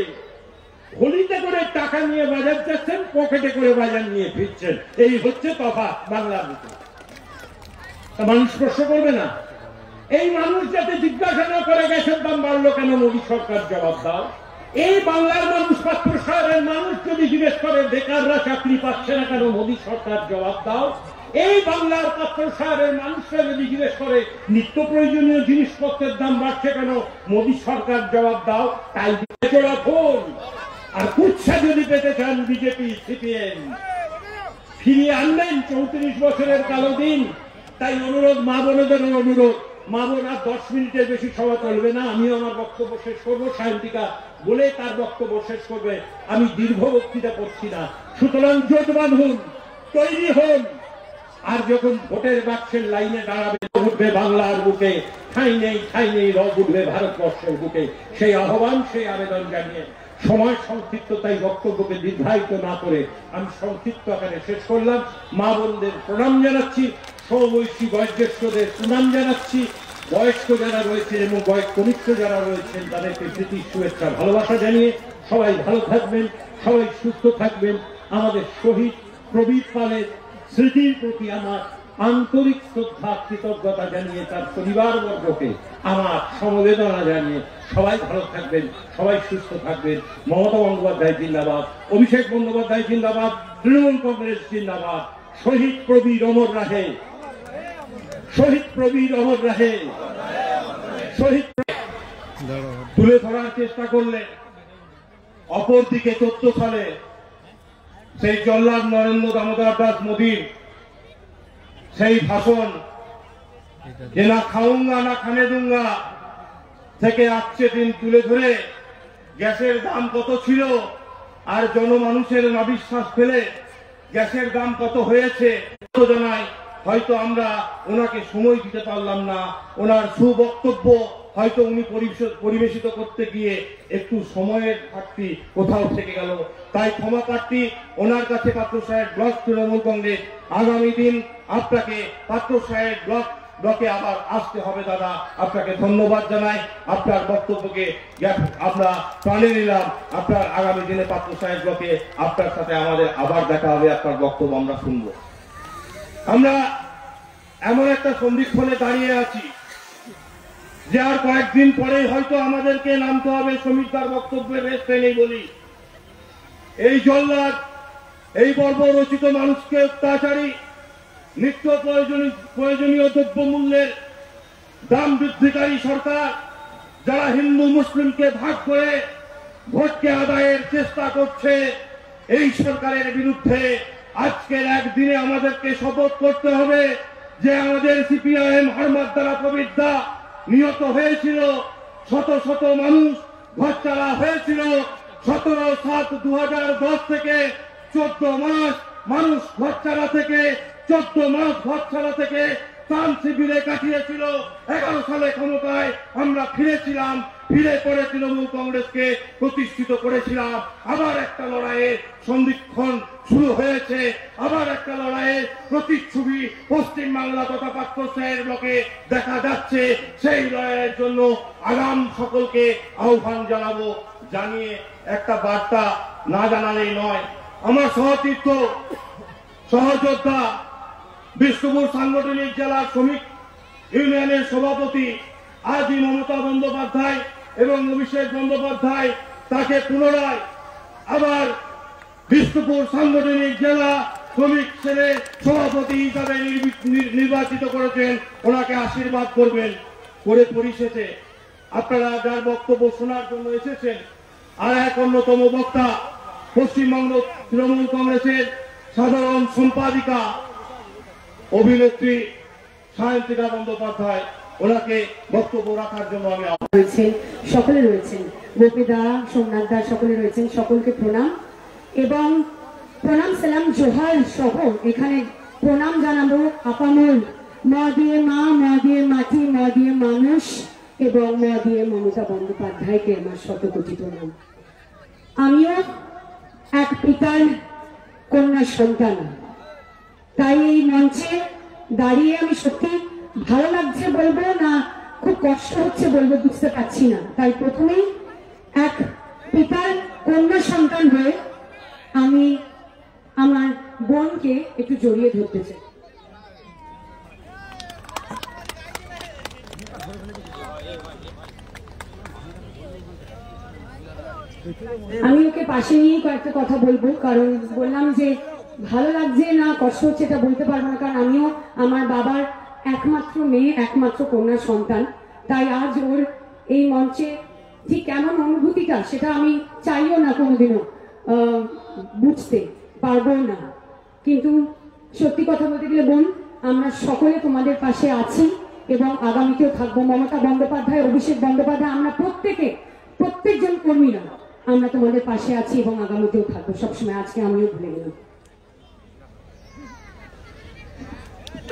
থলিতে করে টাকা নিয়ে বাজার যাচ্ছেন, পকেটে করে বাজার নিয়ে ফিরছেন। এই হচ্ছে তফাৎ বাংলার ভিতরে। তা মানুষ প্রশ্ন করবে না? এই মানুষ যাতে জিজ্ঞাসা না করে গ্যাসের দাম বাড়লো কেন, মোদী সরকার জবাব দাও। এই বাংলার মানুষ, পাত্র শহরের মানুষ যদি জিজ্ঞেস করে বেকাররা চাকরি পাচ্ছে না কেন, মোদী সরকার জবাব দাও। এই বাংলার পাত্র শহরের মানুষরা যদি জিজ্ঞেস করে নিত্য প্রয়োজনীয় জিনিসপত্রের দাম বাড়ছে কেন, মোদী সরকার জবাব দাও। তাই চোরা ফোন আর কুচ্ছা যদি পেতে চান বিজেপি সিপিএম, ফিরিয়ে আনবেন 34 বছরের কালো দিন। তাই অনুরোধ, মা বোনদের অনুরোধ, মা বোন আর 10 মিনিটের বেশি সভা চলবে না। আমিও আমার বক্তব্য শেষ করবো, সায়ন্তিকা বলে তার বক্তব্য শেষ করবে। আমি দীর্ঘ বক্তৃতা করছি না। সুতরাং জোট বাঁধুন, তৈরি হন। আর যখন ভোটের বাক্সের লাইনে দাঁড়াবে, উঠবে বাংলার বুকে, ঠাঁই নেই রব উঠবে ভারতবর্ষের বুকে। সেই আহ্বান, সেই আবেদন জানিয়ে সময় সংক্ষিপ্ত, তাই বক্তব্যকে দীর্ঘায়িত না করে আমি সংক্ষিপ্ত আকারে শেষ করলাম। মা বোনদের প্রণাম জানাচ্ছি, সমবয়সী বয়োজ্যেষ্ঠদের প্রণাম জানাচ্ছি, বয়স্ক যারা রয়েছেন এবং কনিষ্ঠ যারা রয়েছেন তাদেরকে প্রীতি, শুভেচ্ছা, ভালোবাসা জানিয়ে সবাই ভালো থাকবেন, সবাই সুস্থ থাকবেন। আমাদের শহীদ প্রবীর পালের স্মৃতির প্রতি আমার আন্তরিক শ্রদ্ধা, কৃতজ্ঞতা জানিয়ে তার পরিবারবর্গকে আমার সমবেদনা জানিয়ে সবাই ভালো থাকবেন, সবাই সুস্থ থাকবেন। মমতা বন্দ্যোপাধ্যায় জিন্দাবাদ, অভিষেক বন্দ্যোপাধ্যায় জিন্দাবাদ, তৃণমূল কংগ্রেস জিন্দাবাদ। শহীদ প্রবীর অমর রাহে, শহীদ প্রবীর অমর রাহে। শহীদ তুলে ধরার চেষ্টা করলে অপরদিকে 14 সালে সেই জল্লাদ নরেন্দ্র দামোদর দাস মোদীর সেই ভাষণ, যে না খাউঙ্গা না খানে দুঙ্গা থেকে আসছে দিন তুলে ধরে গ্যাসের দাম কত ছিল আর জনমানুষের অবিশ্বাস ফেলে গ্যাসের দাম কত হয়েছে জানাই। হয়তো আমরা ওনাকে সময় দিতে পারলাম না, ওনার সুবক্তব্য
হয়তো উনি পরিবেশিত করতে গিয়ে একটু সময়ের ঘাটতি কোথাও থেকে গেল, তাই ক্ষমা প্রার্থী ওনার কাছে পাত্রসাহেব ব্লক তৃণমূল কংগ্রেস। আগামী দিন আপনাকে পাত্রসাহেব ব্লকে আবার আসতে হবে দাদা। আপনাকে ধন্যবাদ জানাই, আপনার বক্তব্যকে আমরা প্রাণে নিলাম। আপনার আগামী দিনে পাত্রসাহেব ব্লকে আপনার সাথে আমাদের আবার দেখা হবে, আপনার বক্তব্য আমরা শুনব। আমরা এমন একটা সন্ধিক্ষণে দাঁড়িয়ে আছি যে আর কয়েকদিন পরেই হয়তো আমাদেরকে নামতে হবে শ্রমিকদার বক্তব্যের রেস্টে নেই বলি। এই জল্লাদ, এই বর্বরচিত মানুষকে অত্যাচারী, নিত্য প্রয়োজনীয় দ্রব্যমূল্যের দাম বৃদ্ধিকারী সরকার, যারা হিন্দু মুসলিমকে ভাগ করে ভোটকে আদায়ের চেষ্টা করছে, এই সরকারের বিরুদ্ধে আজকের একদিনে আমাদেরকে শপথ করতে হবে যে আমাদের সিপিআইএম হারমাদ দ্বারা প্রবৃদ্ধা নিহত হয়েছিল, শত শত মানুষ ঘরছাড়া হয়েছিল। 17/7/2010 থেকে 14 মাস মানুষ ঘরছাড়া থেকে 14 মাস ঘরছাড়া থেকে ত্রাণ শিবিরে কাটিয়েছিল। 11 সালে ক্ষমতায় আমরা ফিরেছিলাম, ফিরে পড়ে তৃণমূল কংগ্রেসকে প্রতিষ্ঠিত করেছিলাম। আবার একটা লড়াইয়ের সন্ধিক্ষণ শুরু হয়েছে, আবার একটা লড়াইয়ের প্রতিচ্ছবি পশ্চিমবাংলা তথা পাত্রসাহেব ব্লকে দেখা যাচ্ছে। সেই লড়াইয়ের জন্য আগাম সকলকে আহ্বান জানাবো। জানিয়ে একটা বার্তা না জানালেই নয়, আমার সহতীর্থ সহযোদ্ধা বিষ্ণুপুর সাংগঠনিক জেলা শ্রমিক ইউনিয়নের সভাপতি আদি মমতা বন্দ্যোপাধ্যায় এবং অভিষেক বন্দ্যোপাধ্যায় তাকে পুনরায় আবার বিষ্ণুপুর সাংগঠনিক জেলা শ্রমিক সেলের সভাপতি হিসাবে নির্বাচিত করেছেন। ওনাকে আশীর্বাদ করবেন। করে পরিশেষে আপনারা যার বক্তব্য শোনার জন্য এসেছেন, আর এক অন্যতম বক্তা পশ্চিমবঙ্গ তৃণমূল কংগ্রেসের সাধারণ সম্পাদিকা অভিনেত্রী সায়ন্তিকা বন্দ্যোপাধ্যায়, ওনাকে বক্তব্য রাখার জন্য আমি
রয়েছেন, সকলে রয়েছেন, গোপীদা, সোমনাথ দা, সকলে রয়েছেন। সকলকে প্রণাম এবং প্রণাম সালাম জোহার সহ এখানে প্রণাম জানাবো আপামর মা দিয়ে মা, মা দিয়ে মাটি, মা দিয়ে মানুষ এবং মা দিয়ে মমতা বন্দ্যোপাধ্যায়কে আমার শতকোটি প্রণাম। আমিও এক পিতার কন্যা সন্তান, তাই এই মঞ্চে দাঁড়িয়ে আমি সত্যি ভালো লাগছে বলবো না খুব কষ্ট হচ্ছে বলবো বুঝতে পারছি না। তাই প্রথমেই এক পিতার কন্যা সন্তান হয়ে আমি আমার বোনকে একটু জড়িয়ে ধরতে চাই। আমি ওকে পাশে নিয়ে কয়েকটা কথা বলবো, কারণ বললাম যে ভালো লাগছে না কষ্ট হচ্ছে এটা বলতে পারবো না, কারণ আমিও আমার বাবার একমাত্র মেয়ে, একমাত্র কন্যা সন্তান। তাই আজ ওর এই মঞ্চে ঠিক কেমন অনুভূতিটা সেটা আমি চাইও না কোনোদিনও বুঝতে পারবো না। কিন্তু সত্যি কথা বলতে গেলে বোন, আমরা সকলে তোমাদের পাশে আছি এবং আগামীতেও থাকবো। মমতা বন্দ্যোপাধ্যায়, অভিষেক বন্দ্যোপাধ্যায়, আমরা প্রত্যেকজন কর্মীরা আমরা তোমাদের পাশে আছি এবং আগামীতেও থাকবো সবসময়। আজকে আমিও ভুলে গেলাম।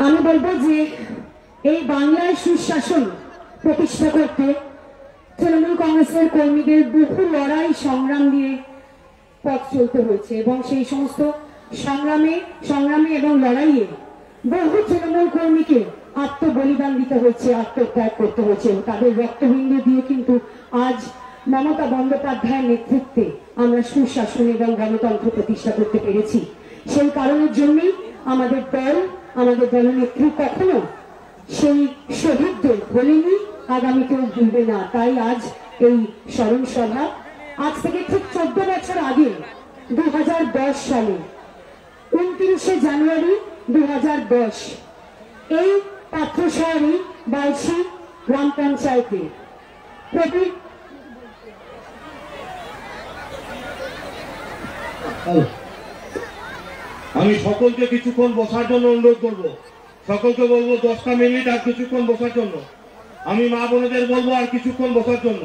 আমি বলবো যে এই বাংলায় সুশাসন প্রতিষ্ঠা করতে তৃণমূল কংগ্রেসের কর্মীদের বহু লড়াই সংগ্রাম দিয়ে পথ চলতে হয়েছে এবং সেই সমস্ত সংগ্রামে এবং লড়াইয়ে বহু তৃণমূল কর্মীকে আত্মবলিদান দিতে হয়েছে, আত্মত্যাগ করতে হয়েছে। তাদের রক্তবিন্দু দিয়ে কিন্তু আজ মমতা বন্দ্যোপাধ্যায়ের নেতৃত্বে আমরা সুশাসন এবং গণতন্ত্র প্রতিষ্ঠা করতে পেরেছি। সেই কারণের জন্যই আমাদের দলনেত্রী কখনো সেই শহীদদের ভোলেনি, আগামীতেও ভুলবে না। তাই আজ এই স্মরণ সভা। আজ থেকে ঠিক 14 বছর আগে 2010 সালে 29শে জানুয়ারি 2010 এই পাত্রসাহারি বাইশি গ্রাম পঞ্চায়েতে
আমি সকলকে কিছুক্ষণ বসার জন্য অনুরোধ করবো। সকলকে বলবো 10টা মিনিট আর কিছুক্ষণ বসার জন্য। আমি মা বোনেদের বলবো আর কিছুক্ষণ বসার জন্য।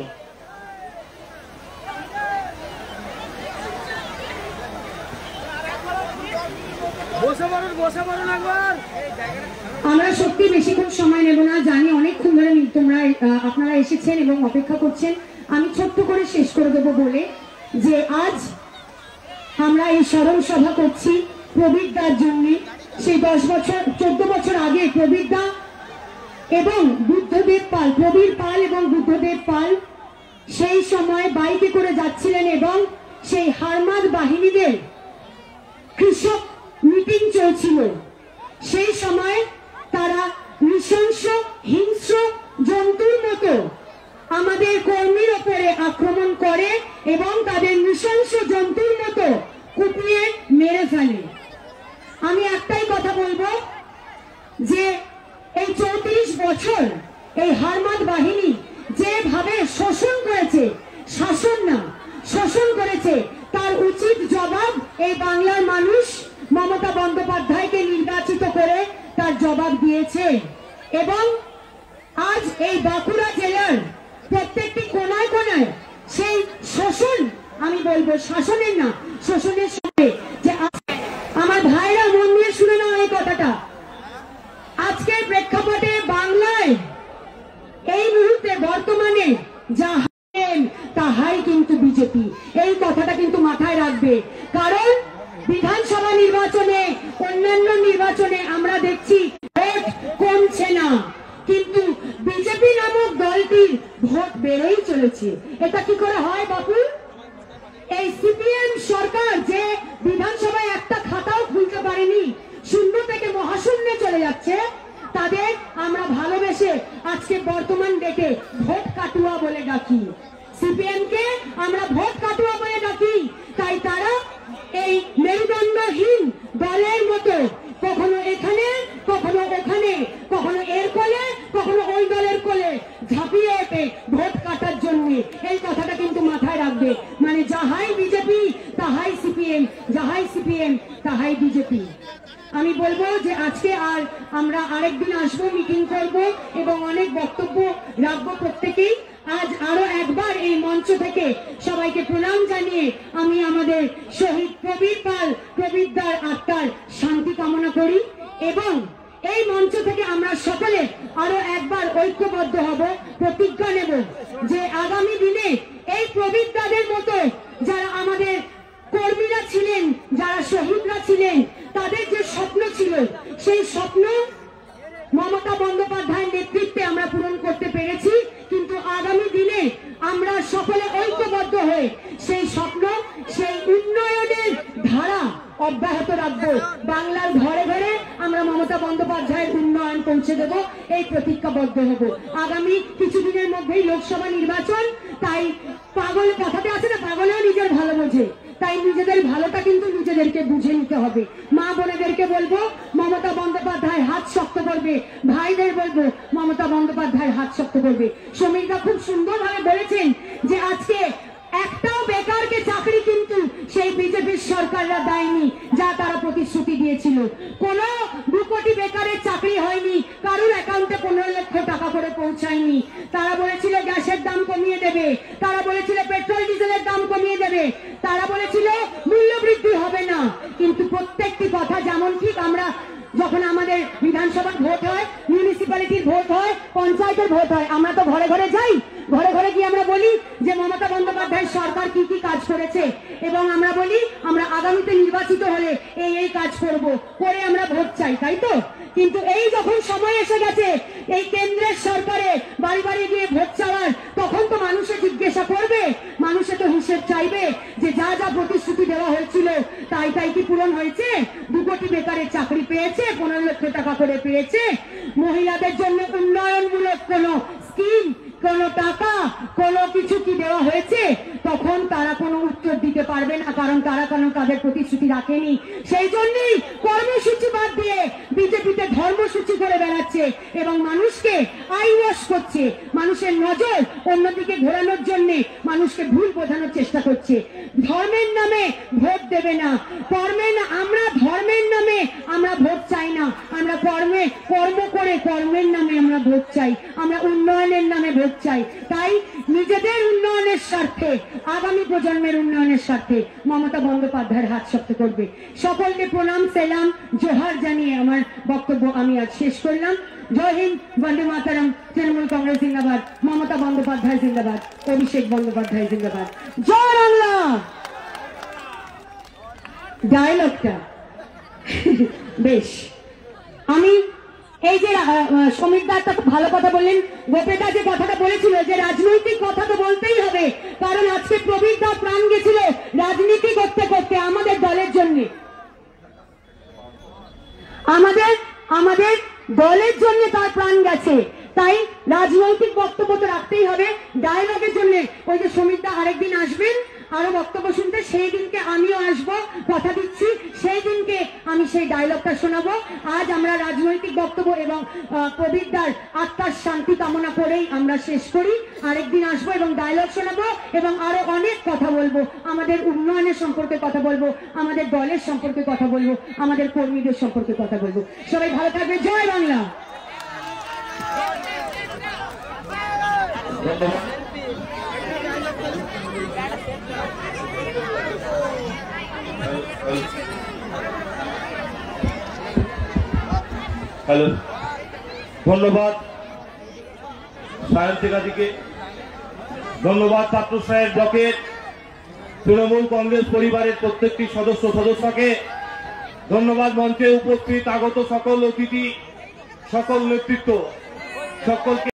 আমরা সত্যি বেশিক্ষণ সময় নেব না, জানি অনেকক্ষণ ধরে তোমরা আপনারা এসেছেন এবং অপেক্ষা করছেন। আমি ছোট্ট করে শেষ করে দেবো বলে যে আজ আমরা এই স্মরণ সভা করছি প্রবীরদার জন্য। সেই 14 বছর আগে প্রবীরদা এবং বুদ্ধদেব পাল, প্রবীর পাল এবং বুদ্ধদেব পাল সেই সময় বাইকে করে যাচ্ছিলেন এবং সেই হারমাদ বাহিনীদের কৃষক মিটিং চলছিল। সেই সময় তারা নৃশংস হিংস্র জন্তুর মতো আমাদের কর্মীর ওপরে আক্রমণ করে এবং তাদের নৃশংস জন্তুর মতো কুপিয়ে মেরে ফেলে। আমি একটাই কথা বলবো যে এই 34 বছর এই হারমাদ বাহিনী যেভাবে শোষণ করেছে, শাসন না শোষণ করেছে, তার উচিত জবাব এই বাংলার মানুষ মমতা বন্দ্যোপাধ্যায়কে নির্বাচিত করে তার জবাব দিয়েছে। এবং আজ এই বাঁকুড়া জেলার প্রত্যেকটি কোনায় কোনায় সেই শোষণ, আমি বলবো শাসনের না শোষণের সঙ্গে যে আমার ভাইরা মন দিয়ে শুনে নাও এই কথাটা, আজকের প্রেক্ষাপটে বাংলায় এই মুহূর্তে বর্তমানে যা তাহাই কিন্তু বিজেপি। এই কথাটা কিন্তু মাথায় রাখবে, কারণ বিধানসভা নির্বাচনে অন্যান্য নির্বাচনে আমরা দেখছি ভোট কমছে না, কিন্তু বিজেপি নামক দলটির ভোট বেড়েই চলেছে। এটা কি করে হয় বাপু? এই সিপিএম সরকার যে বিধানসভায় একটা খাতাও খুলতে পারেনি, শূন্য থেকে মহাশূন্যে চলে যাচ্ছে, তাদের আমরা ভালোবেসে আজকে বর্তমান ডেটে ভোট কাটুয়া বলে ডাকি। সিপিএম কে আমরা ভোট কাটুয়া বলে ডাকি। তাই তারা এই মেরুদণ্ডহীন দলের মতো কখনো এখানে কখনো ওখানে, কখনো এর কোলে কখনো ওই দলের কোলে ঝাঁপিয়ে ওঠে ভোট কাটার জন্য। এই কথাটা কিন্তু মাথায় রাখবে, মানে যাহাই বিজেপি তাহাই সিপিএম, যাহাই সিপিএম তাহাই বিজেপি। আমি বলবো যে আজকে আর আমরা আরেকদিন আসবো, মিটিং করব এবং অনেক বক্তব্য রাখবো প্রত্যেকেই। আজ আরো একবার এই মঞ্চ থেকে সবাইকে প্রণাম জানিয়ে আমি আমাদের শহীদ প্রবীর পাল প্রবীরদার আত্মার শান্তি কামনা করি এবং এই মঞ্চ থেকে আমরা সকলে আরো একবার ঐক্যবদ্ধ হব, প্রতিজ্ঞা নেব যে আগামী দিনে এই প্রবীরদাদের মতো যারা আমাদের কর্মীরা ছিলেন, যারা শহীদরা ছিলেন, তাদের যে স্বপ্ন ছিল সেই স্বপ্ন মমতা বন্দ্যোপাধ্যায়ের নেতৃত্বে আমরা পূরণ করতে পেরেছি। কিন্তু আগামী দিনে আমরা সকলে ঐক্যবদ্ধ হয়ে সেই স্বপ্ন, সেই উন্নয়নের ধারা অব্যাহত রাখবো। বাংলার ঘরে ঘরে আমরা মমতা বন্দ্যোপাধ্যায়ের উন্নয়ন পৌঁছে দেব, এই প্রতিজ্ঞাবদ্ধ হব। আগামী কিছুদিনের মধ্যেই লোকসভা নির্বাচন, তাই পাগল কথাতে আছে না, পাগলেও নিজের ভালো বোঝে, তাই নিজেদের ভালোটা কিন্তু নিজেদেরকে বুঝে নিতে হবে। মা বোনেদেরকে বলবো মমতা বন্দ্যোপাধ্যায়ের হাত শক্ত করবে, ভাইদের বলবো মমতা বন্দ্যোপাধ্যায়ের হাত শক্ত করবে। সমীরদা খুব সুন্দরভাবে বলেছেন যে আজকে একটাও বেকারকে চাকরি কিন্তু সেই বিজেপির সরকাররা দেয়নি যা তারা প্রতিশ্রুতি দিয়েছিল। কোন 2 কোটি বেকারের চাকরি হয়নি, কারোর অ্যাকাউন্টে 15 লক্ষ টাকা করে পৌঁছায়নি। তারা বলেছিল গ্যাসের দাম কমিয়ে দেবে, তারা বলেছিল পেট্রোল ডিজেলের দাম কমিয়ে দেবে, তারা বলেছিল মূল্য বৃদ্ধি হবে না। কিন্তু প্রত্যেকটি কথা যেমন ঠিক, আমরা যখন আমাদের বিধানসভার ভোট হয়, মিউনিসিপ্যালিটির ভোট হয়, পঞ্চায়েতের ভোট হয়, আমরা তো ঘরে ঘরে যাই, ঘরে ঘরে গিয়ে আমরা বলি যে মমতা বন্দ্যোপাধ্যায় সরকার কি কি কাজ করেছে এবং আমরা বলি আমরা আগামীতে নির্বাচিত হলে এই কাজ করব, করে আমরা ভোট চাই, তাই তো? কিন্তু এই যখন সময় এসে গেছে এই কেন্দ্রের সরকারে বাড়ি বাড়ি গিয়ে ভোট চাওয়ার, তখন তো মানুষে জিজ্ঞাসা করবে, মানুষে তো হিসেব চাইবে যে যা যা প্রতিশ্রুতি দেওয়া হয়েছিল তাই কি পূরণ হয়েছে? 2 কোটি বেকারের চাকরি পেয়েছে, 15 লক্ষ টাকা করে পেয়েছে, মহিলাদের জন্য উন্নয়নমূলক কোন স্কিম, কোন টাকা, কোন কিছু কি দেওয়া হয়েছে? তখন তারা কোনো উত্তর দিতে পারবে না, কারণ তারা তাদের প্রতিশ্রুতি রাখেনি। সেই জন্যই কর্মসূচি বাদ দিয়ে বিজেপিতে ধর্মসূচি করে বেড়াচ্ছে এবং মানুষকে আইওয়াশ করছে, মানুষের নজর অন্যদিকে ঘোরানোর জন্য মানুষকে ভুল বোঝানোর চেষ্টা করছে। ধর্মের নামে ভোট দেবে না, আমরা ধর্মের নামে আমরা ভোট চাই না, আমরা কর্ম করে কর্মের নামে আমরা ভোট চাই, আমরা উন্নয়নের নামে ভোট চাই। তাই নিজেদের উন্নয়নের স্বার্থে, আগামী প্রজন্মের উন্নয়নের স্বার্থে মমতা বন্দ্যোপাধ্যায়ের হাত শক্ত করবে। সকলকে প্রণাম, সেলাম, জোহার জানিয়ে আমার বক্তব্য আমি আজ শেষ করলাম। জয় হিন্দ, বন্দে মাতারাম, তৃণমূল কংগ্রেস জিন্দাবাদ, মমতা বন্দ্যোপাধ্যায় জিন্দাবাদ, অভিষেক বন্দ্যোপাধ্যায় জিন্দাবাদ, জয় বাংলা। ডায়লগটা বেশ, আমি এই যে সমীর দা একটা ভালো কথা বললেন, গোপেদা যে কথাটা বলেছিল যে রাজনৈতিক কথা তো বলতেই হবে, কারণ আজকে প্রবীর দা প্রাণ গেছিল রাজনীতি করতে করতে আমাদের দলের জন্য, আমাদের দলের জন্য তার প্রাণ গেছে। তাই রাজনৈতিক বক্তব্য তো রাখতেই হবে। ডায়লগের জন্য ওই যে সমীর দা আরেকদিন আসবেন আরো বক্তব্য শুনতে, সেই দিনকে আমিও আসবো, কথা দিচ্ছি, সেই দিনকে আমি সেই ডায়লগটা শোনাবো। আজ আমরা রাজনৈতিক বক্তব্য এবং প্রবীরদার আত্মার শান্তি কামনা করেই আমরা শেষ করি। আরেকদিন আসবো এবং ডায়লগ শোনাবো এবং আরো অনেক কথা বলবো, আমাদের উন্নয়নের সম্পর্কে কথা বলবো, আমাদের দলের সম্পর্কে কথা বলবো, আমাদের কর্মীদের সম্পর্কে কথা বলবো। সবাই ভালো থাকবে, জয় বাংলা।
হ্যালো, ধন্যবাদ সায়ন্তিকাদিকে, ধন্যবাদ ছাত্র সাহেব ব্লকের তৃণমূল কংগ্রেস পরিবারের প্রত্যেকটি সদস্যকে, ধন্যবাদ মঞ্চে উপস্থিত আগত সকল অতিথি, সকল নেতৃত্ব, সকলকে।